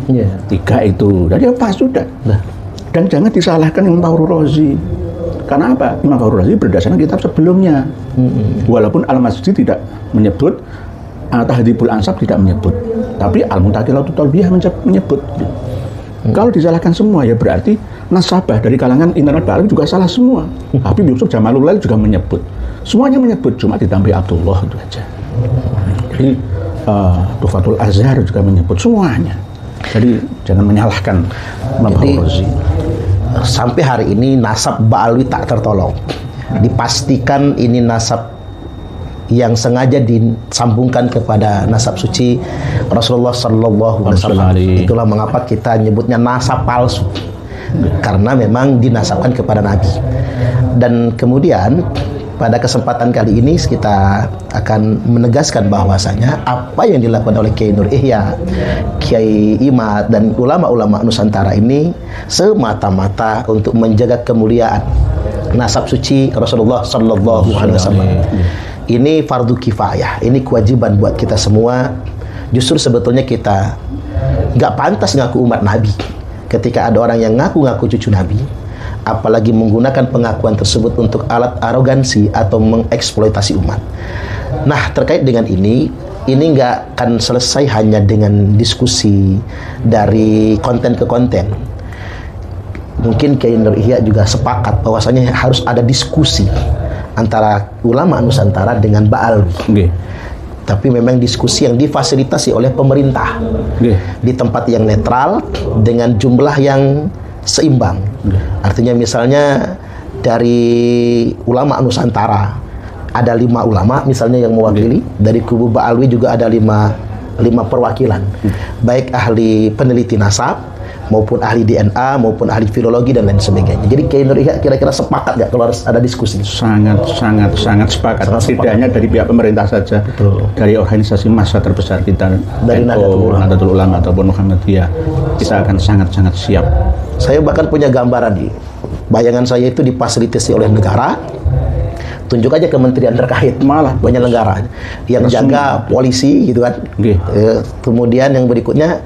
Tiga itu. Jadi pas sudah. Dan jangan disalahkan Imam Fahrul Razi. Karena apa? Imam Fahrul Razi berdasarkan kitab sebelumnya. Walaupun Al-Masjid tidak menyebut, Tahdhibul Ansab tidak menyebut, tapi Al-Muntaqilatul Thalibiyah menyebut. Kalau disalahkan semua ya berarti nasabah dari kalangan internet baru juga salah semua. Habib Yusuf Jamalul Lail juga menyebut. Semuanya menyebut, cuma ditambahi Abdullah itu aja. Jadi Tuhfatul Azhar juga menyebut semuanya. Jadi jangan menyalahkan Imam Fahrul Razi. Sampai hari ini nasab Ba'alwi tak tertolong. Dipastikan ini nasab yang sengaja disambungkan kepada nasab suci Rasulullah Sallallahu Alaihi Wasallam. Itulah mengapa kita nyebutnya nasab palsu, karena memang dinasabkan kepada Nabi. Dan kemudian pada kesempatan kali ini kita akan menegaskan bahwasanya apa yang dilakukan oleh Kiai Nur Ihya, Kiai Imad dan ulama-ulama Nusantara ini semata-mata untuk menjaga kemuliaan nasab suci Rasulullah Sallallahu Alaihi Wasallam. Ini fardu kifayah, ini kewajiban buat kita semua. Justru sebetulnya kita nggak pantas ngaku umat Nabi ketika ada orang yang ngaku-ngaku cucu Nabi, apalagi menggunakan pengakuan tersebut untuk alat arogansi atau mengeksploitasi umat. Nah, terkait dengan ini nggak akan selesai hanya dengan diskusi dari konten ke konten. Mungkin Kiai Nur Ihya juga sepakat bahwasanya harus ada diskusi antara ulama Nusantara dengan Ba'alwi. Tapi memang diskusi yang difasilitasi oleh pemerintah di tempat yang netral dengan jumlah yang seimbang. Artinya misalnya dari ulama Nusantara ada 5 ulama misalnya yang mewakili, dari kubu Ba'alwi juga ada 5 perwakilan, baik ahli peneliti nasab maupun ahli DNA maupun ahli filologi dan lain sebagainya. Jadi Kiai Nur Ihya kira-kira sepakat nggak kalau harus ada diskusi? Sangat sepakat. Tidak hanya dari pihak pemerintah saja, dari organisasi massa terbesar kita, dari Nahdlatul Ulama ataupun Muhammadiyah, kita akan sangat siap. Saya bahkan punya gambaran nih, bayangan saya itu difasilitasi oleh negara. Tunjuk aja kementerian terkait, malah penyelenggara yang jaga polisi gitu kan. Kemudian yang berikutnya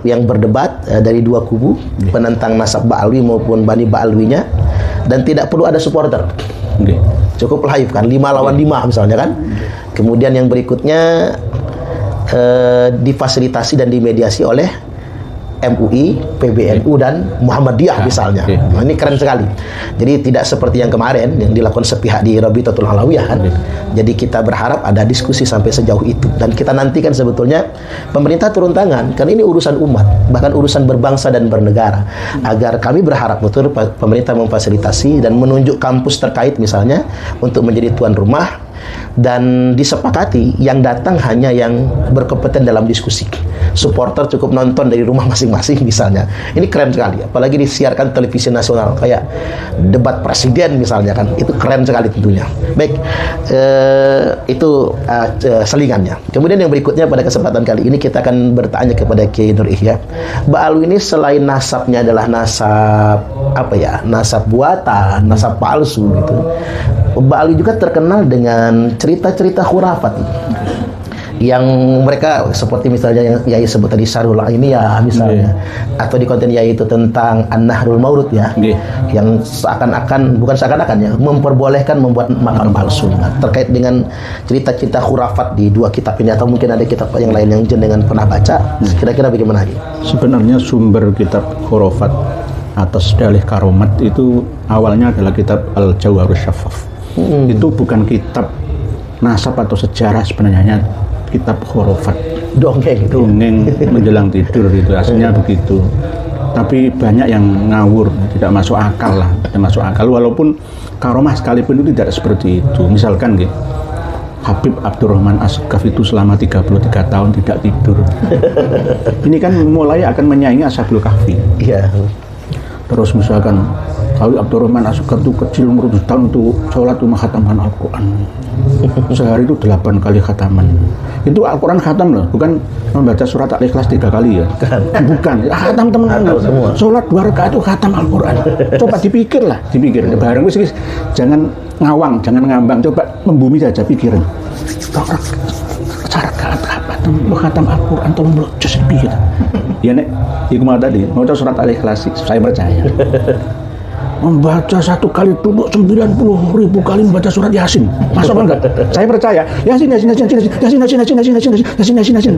yang berdebat dari 2 kubu, penentang nasab Ba'alwi maupun Bani Ba'alwinya, dan tidak perlu ada supporter. Cukup live kan, 5 lawan 5 misalnya kan. Kemudian yang berikutnya difasilitasi dan dimediasi oleh MUI, PBNU dan Muhammadiyah misalnya. Nah, ini keren sekali. Jadi tidak seperti yang kemarin yang dilakukan sepihak di Rabitatul Alawiyah kan. Jadi kita berharap ada diskusi sampai sejauh itu, dan kita nantikan sebetulnya pemerintah turun tangan, karena ini urusan umat, bahkan urusan berbangsa dan bernegara. Agar kami berharap betul pemerintah memfasilitasi dan menunjuk kampus terkait misalnya untuk menjadi tuan rumah, dan disepakati yang datang hanya yang berkompeten dalam diskusi. Supporter cukup nonton dari rumah masing-masing misalnya. Ini keren sekali, apalagi disiarkan televisi nasional kayak debat presiden misalnya kan. Itu keren sekali tentunya. Baik, itu selingannya. Kemudian yang berikutnya pada kesempatan kali ini kita akan bertanya kepada Kiai Nur Ihya. Ba'alwi ini selain nasabnya adalah nasab nasab buatan, nasab palsu gitu. Ba'alwi juga terkenal dengan cerita-cerita khurafat yang mereka seperti misalnya yang Yai sebut tadi Syarhul Ainiyah misalnya, atau di konten Yai itu tentang An-Nahrul Maurud ya, yang bukan seakan-akan ya, memperbolehkan membuat makam palsu. Nah, terkait dengan cerita-cerita khurafat di 2 kitab ini, atau mungkin ada kitab yang lain yang jenengan pernah baca, kira-kira bagaimana? Sebenarnya sumber kitab khurafat atas dalih karomat itu awalnya adalah kitab Al-Jawharus Syaffaf. Itu bukan kitab nasab atau sejarah, sebenarnya kitab khurafat, dongeng menjelang tidur, itu aslinya begitu. Tapi banyak yang ngawur, tidak masuk akal lah, walaupun karomah sekalipun itu tidak seperti itu. Misalkan Habib Abdurrahman As-Sakaf itu selama 33 tahun tidak tidur. Ini kan mulai akan menyaingi Ashabul Kahfi. Terus misalkan Kalau Abdurrahman Asukar itu kecil umur 7 tahun itu sholat itu menghatamkan Al-Quran. Sehari itu 8 kali khataman. Itu Al-Quran khatam loh, bukan membaca surat Al-Ikhlas 3 kali ya. Bukan, khatam teman-teman. Sholat 2 rakaat itu khatam Al-Quran. Coba dipikir. Bareng wis jangan ngawang, jangan ngambang. Coba membumi saja pikiran. Cara khatam Al-Quran tolong melocos pikir. Ya nek, iku mau tadi, mau surat Al-Ikhlas, saya percaya. Membaca 1 kali duduk 90.000 kali membaca surat Yasin. Masuk apa enggak? Saya percaya. Yasin.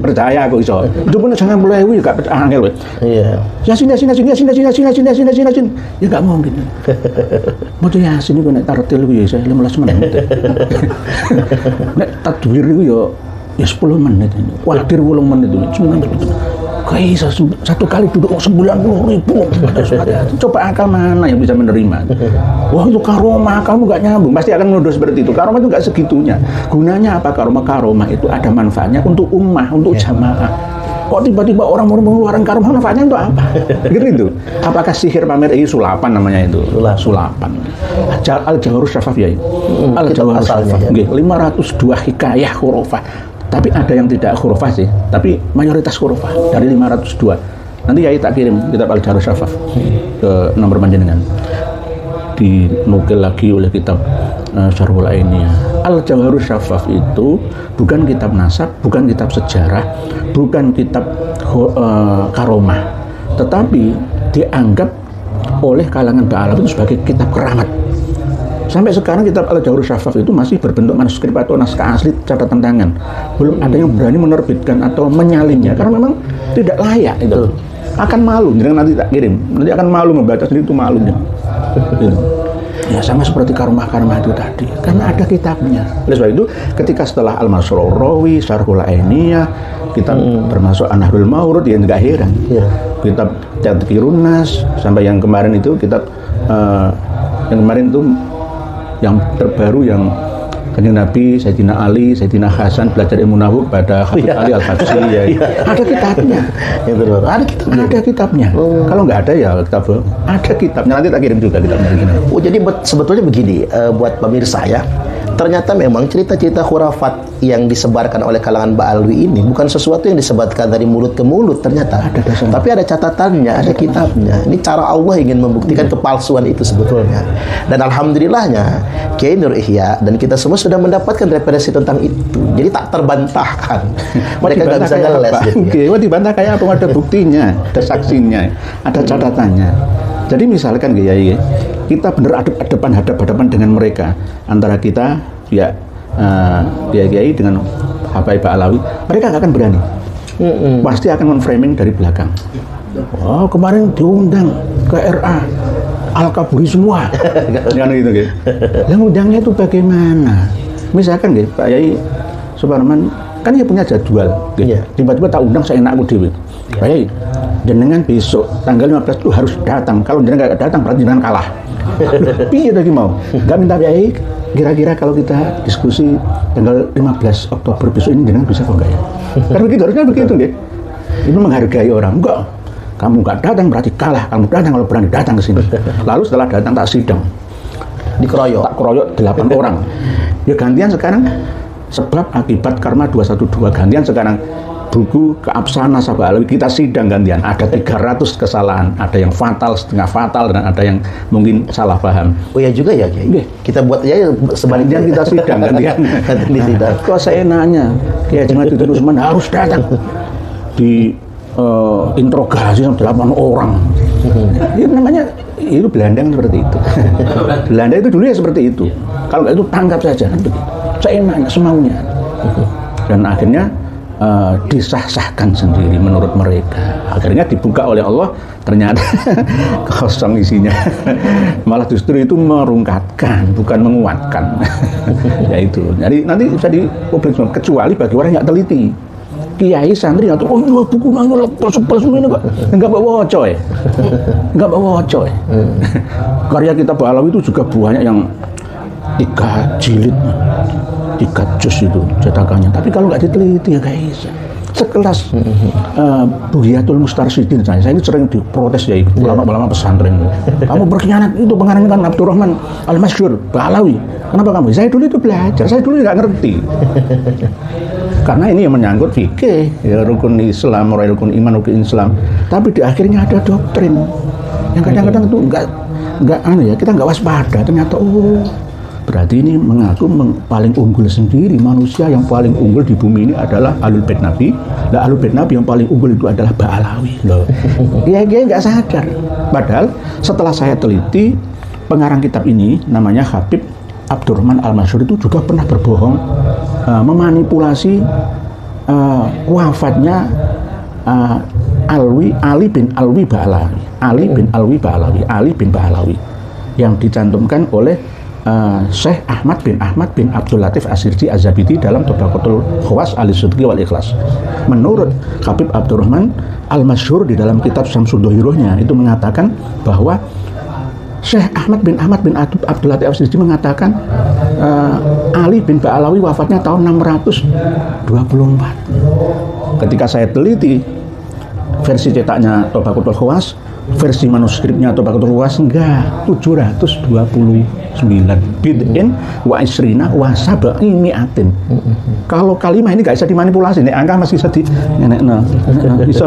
Percaya aku iso. Itu pun jangan mulai gak angel kowe. Iya. Yasin. Ya enggak mungkin. Maca Yasin iku nek tartil ku ya 15 menit. Nek tadwir iku ya 10 menit. Wadir 8 menit itu. Kayak 1 kali duduk 90.000 pada surat Yasin. Coba akal mana yang bisa menerima? Wah itu karomah, kamu nggak nyambung. Pasti akan menuduh seperti itu. Karomah itu nggak segitunya. Gunanya apa karomah? Karomah itu ada manfaatnya untuk ummah, untuk jamaah. Kok tiba-tiba orang mau mengeluarkan karomah, manfaatnya untuk apa? Gitu. Apakah sihir pamer ini sulapan namanya itu? Sulapan. Al-Jawharus Syafaf ya. Al-Jawharus Syafaf. 502 hikayah khurafah. Tapi ada yang tidak khurafah sih, tapi mayoritas khurafah dari 502. Nanti Yai tak kirim kitab Al-Jawharus Syafaf ke nomor panjenengan. Dinukil lagi oleh kitab Syarhul Ainiyah. Al-Jawharus Syafaf itu bukan kitab nasab, bukan kitab sejarah, bukan kitab karomah, tetapi dianggap oleh kalangan Ba'alaf itu sebagai kitab keramat. Sampai sekarang kitab Al-Jawharus Syafaf itu masih berbentuk manuskrip atau naskah asli catatan tangan. Belum ada yang berani menerbitkan atau menyalinnya karena memang tidak layak itu. Akan malu, jadi nanti tak kirim. Nanti akan malu membaca sendiri itu malunya. Gitu. Ya sama seperti karomah-karomah itu tadi, karena ada kitabnya. Oleh sebab itu, ketika setelah Al-Masrur Rawi, Syarhul Ainiyah, kitab termasuk An-Nahrul Mawrud, ya nggak heran. Kitab Tadhkirun Nas, sampai yang kemarin itu kitab yang kemarin itu yang terbaru yang Kanjeng Nabi, Sayyidina Ali, Sayyidina Hasan belajar ilmu nahwu pada Habib Ali Al-Habsyi ya. Ada kitabnya. Ada kitabnya. Kalau nggak ada ya kitab ada kitabnya, nanti tak kirim juga kitabnya begini. Jadi sebetulnya begini, buat pemirsa ya. Ternyata memang cerita-cerita khurafat yang disebarkan oleh kalangan Ba'alwi ini bukan sesuatu yang disebarkan dari mulut ke mulut ternyata. Tapi ada catatannya, ada kitabnya. Ini cara Allah ingin membuktikan kepalsuan itu sebetulnya. Dan alhamdulillahnya Kiai Nur Ihya dan kita semua sudah mendapatkan referensi tentang itu. Jadi tak terbantahkan. Mereka nggak bisa ngeles. Mau dibantah kayak apa? Ada buktinya, ada saksinya, ada catatannya. Jadi misalkan Kiai, kita benar hadap-hadapan dengan mereka, antara kita ya Kiai dengan Habaib Alawi, mereka nggak akan berani. Pasti akan men-framing dari belakang. Oh kemarin diundang ke RA Al-Kaburi semua. Kan gitu Kiai. Yang undangnya itu bagaimana? Misalkan Pak Yai Suparman kan dia punya jadwal. Tiba-tiba tak undang saya enakku dewe. Pak Yai, jenengan besok tanggal 15 itu harus datang. Kalau jenengan nggak datang berarti jenengan kalah. Piye lagi mau? Nggak minta Yai. Kira-kira kalau kita diskusi tanggal 15 Oktober besok ini jenengan bisa kok nggak ya? Karena begitu harusnya begitu deh. Itu menghargai orang. Enggak. Kamu nggak datang berarti kalah. Kamu datang kalau berani datang ke sini. Lalu setelah datang tak sidang. Dikeroyok. Tak keroyok 8 orang. Ya gantian sekarang sebab akibat karma 212 gantian sekarang. Buku Keabsahan Nasab Alawi kita sidang gantian, ada 300 kesalahan, ada yang fatal, setengah fatal, dan ada yang mungkin salah paham. Oh ya juga ya Kiai. Kita buat ya sebaliknya kita sidang gantian. Kok saya nanya, Kiai Haji Madudin Usman harus datang di interogasi sama 8 orang. Itu namanya itu Belanda kan seperti itu. Belanda itu dulu ya seperti itu. Kalau nggak itu tangkap saja kan begitu. Saya nanya semaunya. Dan akhirnya disah-sahkan sendiri menurut mereka. Akhirnya dibuka oleh Allah, ternyata kosong isinya. Malah justru itu merungkatkan, bukan menguatkan. Ya itu. Jadi nanti bisa dipublik semua, kecuali bagi orang yang teliti. Kiai santri atau buku nanya lepas ini Pak. Enggak bawa coy. Enggak bawa coy. Karya kitab Alawi itu juga banyak yang 3 jilid. 3 juz itu cetakannya, tapi kalau nggak diteliti ya guys, sekelas Bugiyatul Mustarsyidin. Saya ini sering diprotes ya ulama-ulama pesantren. Kamu berkhianat, itu pengarangnya kan Abdurrahman Al-Masyhur Ba'alawi. Kenapa kamu? Saya dulu itu belajar, saya dulu nggak ngerti. Karena ini yang menyangkut fikih, ya, rukun Islam, rukun iman, rukun Islam. Tapi di akhirnya ada doktrin yang kadang-kadang itu nggak ya, kita nggak waspada. Ternyata berarti ini mengaku paling unggul sendiri. Manusia yang paling unggul di bumi ini adalah Ahlul Bait Nabi. Nah, Ahlul Bait Nabi yang paling unggul itu adalah Ba'alawi. Loh, dia nggak sadar. Padahal setelah saya teliti, pengarang kitab ini namanya Habib Abdurrahman Al-Masyhur itu juga pernah berbohong, memanipulasi wafatnya Ali bin Alwi Ba'alawi. Ali bin Ba'alawi yang dicantumkan oleh Syekh Ahmad bin Abdul Latif As-Sirji Az-Zabidi dalam Tabaqatul Khawas Al-Sidqi wal Ikhlas. Menurut Habib Abdurrahman Al-Masyhur di dalam kitab Syamsud Dhahirohnya itu mengatakan bahwa Syekh Ahmad bin Abdul Latif As-Sirji mengatakan Ali bin Ba'alawi wafatnya tahun 624. Ketika saya teliti versi cetaknya Tabaqatul Khawas, versi manuskripnya Tabaqatul Khawas enggak, 729 bid'in wa isrina wa sab'i mi'atin. Kalau kalimat ini enggak bisa dimanipulasi, nih angka masih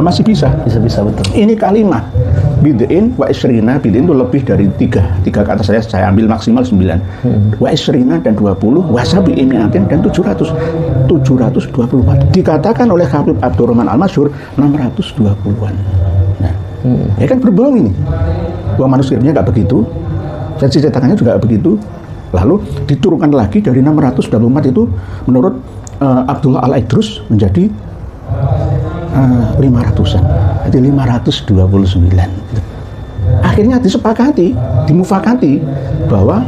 masih bisa betul. Ini kalimat bid'in wa isrina, bid'in itu lebih dari 3 kata saya ambil maksimal 9. Wa isrina dan 20, wa sab'i mi'atin dan 724. Dikatakan oleh Habib Abdurrahman Al-Masyhur 620-an. Nah, ya kan berbohong ini. Uang manuskripnya nggak begitu, versi cetakannya juga nggak begitu. Lalu diturunkan lagi dari 624 itu menurut Abdullah Al-Idrus menjadi 500-an. Jadi 529. Akhirnya disepakati, dimufakati bahwa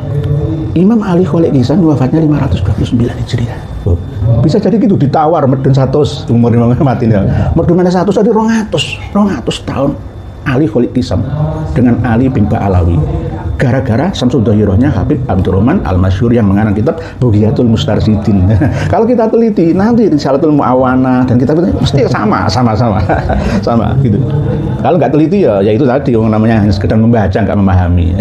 Imam Ali Kholek Kisan wafatnya 529 Hijriah. Bisa jadi gitu, ditawar medun 100 umur Imam mati nih. Medun mana 100 ada 200 tahun Ali Kholek Kisan dengan Ali bin Ba'alawi. Gara-gara Syamsud Dhahirohnya Habib Abdurrahman Al-Masyhur yang mengarang kitab Bugiyatul Mustarsyidin. Kalau kita teliti nanti Risalatul Mu'awanah dan kitab itu mesti sama gitu. Kalau nggak teliti ya itu tadi yang namanya sekedar membaca nggak memahami.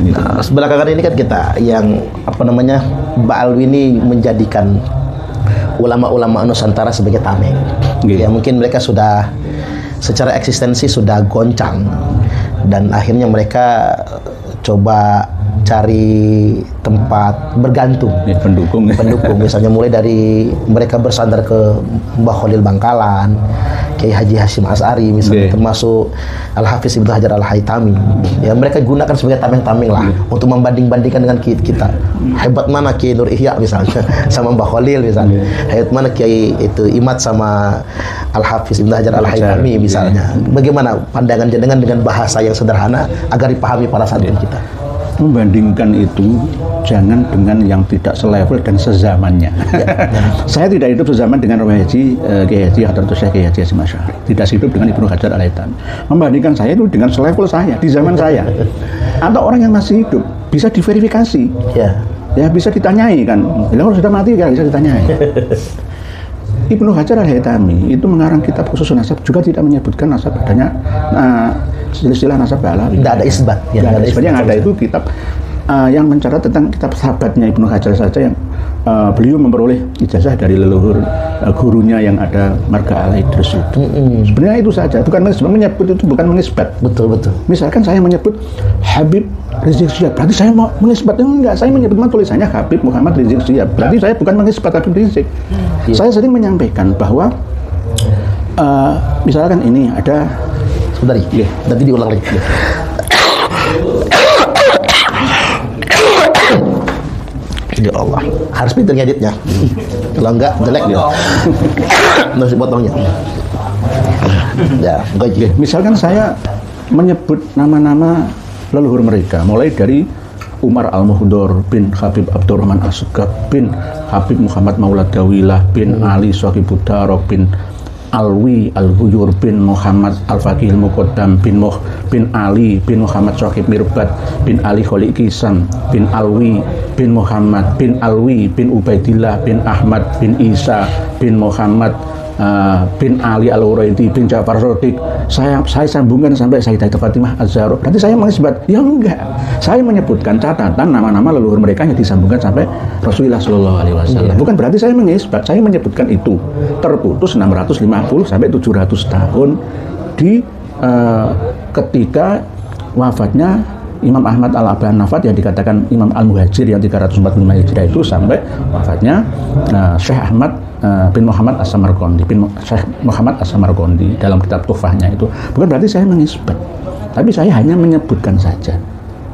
Gitu. Nah, belakangan ini kan kita yang Ba'alawi ini menjadikan ulama-ulama Nusantara sebagai tameng. Ya mungkin mereka sudah secara eksistensi sudah goncang dan akhirnya mereka coba cari tempat bergantung, pendukung misalnya mulai dari mereka bersandar ke Mbah Khalil Bangkalan, Kiai Haji Hasyim As'ari misalnya, termasuk Al-Hafiz Ibnu Hajar Al-Haytami. Ya mereka gunakan sebagai tameng-tameng lah untuk membanding-bandingkan dengan kita. Hebat mana Kiai Nur Ihya misalnya sama Mbah Khalil misalnya. Hebat mana Kiai itu Imad sama Al-Hafiz Ibnu Hajar Al-Haytami misalnya. Bagaimana pandangan jenengan dengan bahasa yang sederhana agar dipahami para santri kita? Membandingkan itu jangan dengan yang tidak selevel dan sezamannya. Saya tidak hidup sezaman dengan Kiai Haji Hadratus Syekh Kiai Haji Hasyim Asy'ari. Tidak hidup dengan Ibnu Hajar Al-Haytami. Membandingkan saya itu dengan selevel saya di zaman saya. Atau orang yang masih hidup bisa diverifikasi. Ya bisa ditanyai kan. Kalau sudah mati kan bisa ditanyai. Ibnu Hajar Al-Haytami itu mengarang kitab khusus nasab juga tidak menyebutkan nasab adanya silsilah nasab Ba'alawi. Tidak ada isbat. Tidak ada isbat. Yang ada itu kitab yang mencatat tentang kitab sahabatnya Ibnu Hajar saja yang beliau memperoleh ijazah dari leluhur gurunya yang ada Marga Al-Idrus itu. Sebenarnya itu saja. Bukan menyebut itu bukan menisbat. Betul. Misalkan saya menyebut Habib Rizik Syihab, berarti saya mau menisbat. Enggak, saya menyebut tulisannya Habib Muhammad Rizik Syihab. Berarti saya bukan menisbat Habib Rizik. Saya sering menyampaikan bahwa misalkan ini ada sebentar, nanti diulang lagi. Ya Allah, harus pintar ngeditnya. Kalau enggak jelek dia. Nasi potongnya. Ya, baik. Misalkan saya menyebut nama-nama leluhur mereka, mulai dari Umar Al-Muhdor bin Habib Abdurrahman As-Segaf bin Habib Muhammad Maulad Dawilah bin Ali Sohibud Darok bin Alwi Al-Huyur bin Muhammad Al-Faqih Al-Muqaddam bin Ali bin Muhammad Sohib Mirbat bin Ali Kholek Kisan bin Alwi bin Muhammad bin Alwi bin Ubaidillah bin Ahmad bin Isa bin Muhammad bin Ali Al-Uraidi bin Ja'far Shadiq, saya sambungkan sampai Sayyidah Fatimah Az-Zahra. Berarti saya mengisbat? Ya enggak. Saya menyebutkan catatan nama-nama leluhur mereka yang disambungkan sampai Rasulullah Shallallahu Alaihi Wasallam. Bukan berarti saya mengisbat, saya menyebutkan itu terputus 650 sampai 700 tahun di ketika wafatnya Imam Ahmad Al-Nafat yang dikatakan Imam Al-Muhajir yang 345 Hijriah itu sampai wafatnya Syekh Ahmad bin Muhammad As-Samarqandi, Syekh Muhammad As-Samarqandi dalam kitab Tuhfahnya itu. Bukan berarti saya mengisbat, tapi saya hanya menyebutkan saja.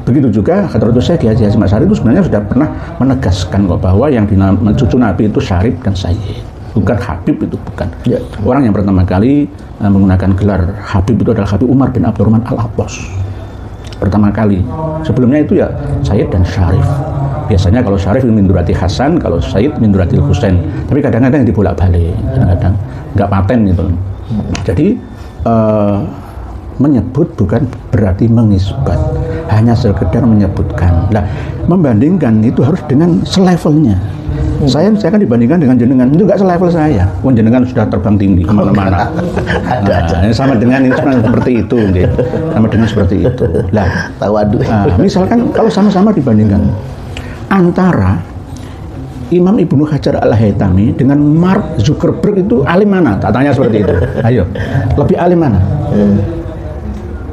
Begitu juga Hadratus Syekh Kiai Hasyim Asy'ari itu sebenarnya sudah pernah menegaskan kok bahwa yang dinamakan cucu Nabi itu Syarif dan Sayyid, bukan Habib, itu bukan. Ya. Orang yang pertama kali menggunakan gelar Habib itu adalah Habib Umar bin Abdurrahman Al-Attas. Pertama kali. Sebelumnya itu ya Sayyid dan Syarif. Biasanya kalau Syarif min durati Hasan, kalau Sayyid min durati Husain. Tapi kadang-kadang yang dibolak-balik, kadang-kadang nggak paten gitu. Jadi menyebut bukan berarti mengisbat, hanya sekedar menyebutkan. Nah, membandingkan itu harus dengan selevelnya. Saya akan dibandingkan dengan jenengan, itu nggak selevel saya. Jenengan sudah terbang tinggi kemana-mana. Sama dengan ini seperti itu, gitu. Sama dengan seperti itu. Lah, misalkan kalau sama-sama dibandingkan antara Imam Ibnu Hajar Al-Haytami dengan Mark Zuckerberg itu alim mana? Tak tanya seperti itu. Ayo, lebih alim mana?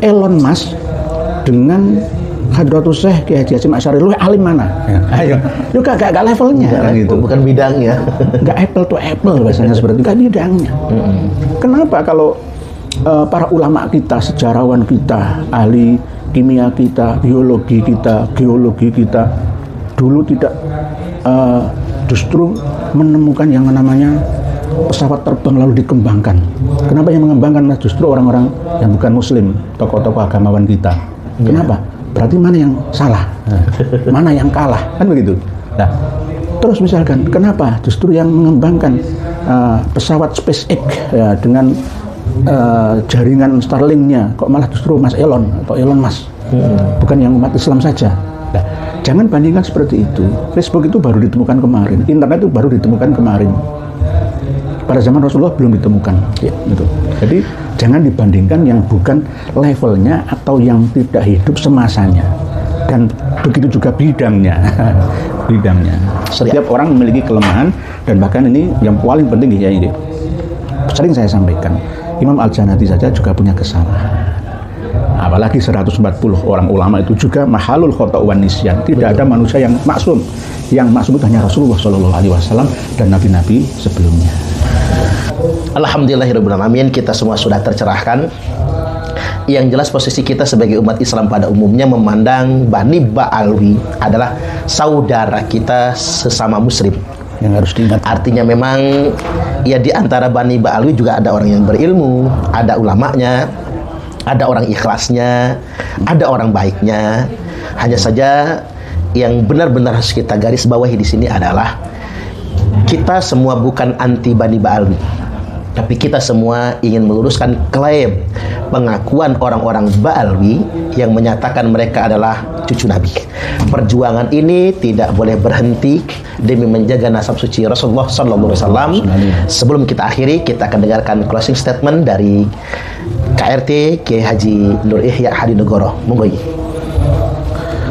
Elon Musk dengan Hadratus Syekh Kiai Hasyim Asy'ari, lu alim mana? Ya. Ayo, lu gak levelnya kan gitu. Bukan bidangnya. Gak apple to apple bahasanya seperti itu, gak bidangnya. Kenapa kalau para ulama kita, sejarawan kita, ahli kimia kita, biologi kita, geologi kita dulu tidak justru menemukan yang namanya pesawat terbang lalu dikembangkan. Kenapa yang mengembangkan justru orang-orang yang bukan muslim, tokoh-tokoh agamawan kita? Kenapa? Berarti mana yang salah, mana yang kalah, kan begitu. Nah, terus misalkan kenapa justru yang mengembangkan pesawat SpaceX ya, dengan jaringan Starlink-nya kok malah justru Mas Elon atau Elon Musk, bukan yang umat Islam saja. Nah, jangan bandingkan seperti itu. Facebook itu baru ditemukan kemarin, internet itu baru ditemukan kemarin. Pada zaman Rasulullah belum ditemukan, ya, gitu. Jadi jangan dibandingkan yang bukan levelnya atau yang tidak hidup semasanya. Dan begitu juga bidangnya. Bidangnya. Setiap orang memiliki kelemahan, dan bahkan ini yang paling penting ya ini. Sering saya sampaikan, Imam Al-Janati saja juga punya kesalahan. Apalagi 140 orang ulama itu juga mahalul khata' wan nisyan. Tidak ada manusia yang maksum. Yang maksum itu hanya Rasulullah SAW dan nabi-nabi sebelumnya. Alhamdulillahirabbil alamin, kita semua sudah tercerahkan. Yang jelas posisi kita sebagai umat Islam pada umumnya memandang Bani Ba'alwi adalah saudara kita sesama muslim. Yang harus diingat. Artinya memang ya di antara Bani Ba'alwi juga ada orang yang berilmu, ada ulamanya, ada orang ikhlasnya, ada orang baiknya. Hanya saja yang benar-benar harus kita garis bawahi di sini adalah kita semua bukan anti Bani Ba'alwi, tapi kita semua ingin meluruskan klaim pengakuan orang-orang Ba'alwi yang menyatakan mereka adalah cucu Nabi. Perjuangan ini tidak boleh berhenti demi menjaga nasab suci Rasulullah SAW. Sebelum kita akhiri, kita akan dengarkan closing statement dari KRT Kiai Haji Nur Ihya Hadinegoro. Monggo.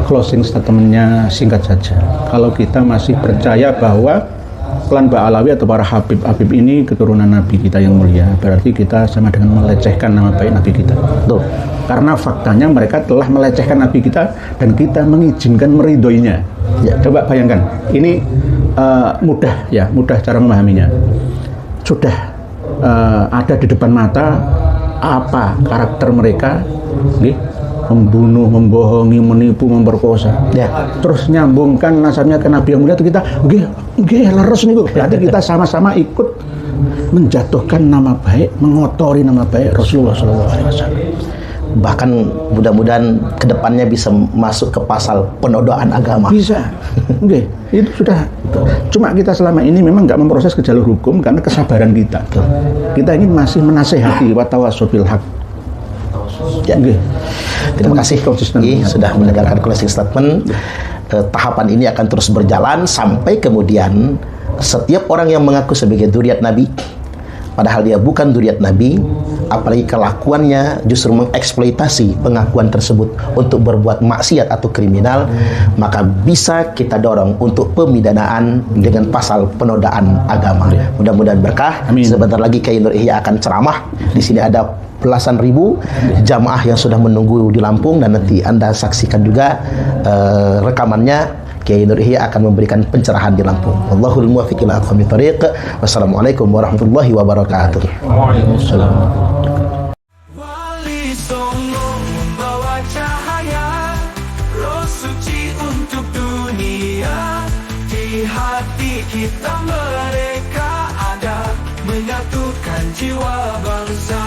Closing statementnya singkat saja. Kalau kita masih percaya bahwa klan Ba'alawi atau para Habib ini keturunan Nabi kita yang mulia, berarti kita sama dengan melecehkan nama baik Nabi kita. Betul. Karena faktanya mereka telah melecehkan Nabi kita dan kita mengizinkan meridhoinya. Ya, coba bayangkan, ini mudah cara memahaminya. Sudah ada di depan mata apa karakter mereka, membunuh, membohongi, menipu, memperkosa. Ya. Terus nyambungkan nasabnya ke Nabi yang mulia, itu kita leres nih, berarti kita sama-sama ikut menjatuhkan nama baik, mengotori nama baik Rasulullah SAW. Bahkan mudah-mudahan kedepannya bisa masuk ke pasal penodaan agama. Bisa, itu sudah. Cuma kita selama ini memang nggak memproses ke jalur hukum karena kesabaran kita. Kita ini masih menasehati wa tawassaw bil haq. Ya. Terima kasih sudah mendengarkan closing statement. Tahapan ini akan terus berjalan sampai kemudian setiap orang yang mengaku sebagai dzurriyyat Nabi padahal dia bukan zuriat Nabi, apalagi kelakuannya justru mengeksploitasi pengakuan tersebut untuk berbuat maksiat atau kriminal, maka bisa kita dorong untuk pemidanaan dengan pasal penodaan agama. Mudah-mudahan berkah. Amin. Sebentar lagi Kiai Nur Ihya akan ceramah. Di sini ada belasan ribu jamaah yang sudah menunggu di Lampung, dan nanti Anda saksikan juga rekamannya. Kiai Nur Ihya akan memberikan pencerahan di Lampung. Wallahul muwaffiq ila aqwamit thoriq. Wassalamualaikum warahmatullahi wabarakatuh. Waalaikumsalam. Wali Songo membawa cahaya, roh suci untuk dunia. Di hati kita mereka ada, menyatukan jiwa bangsa.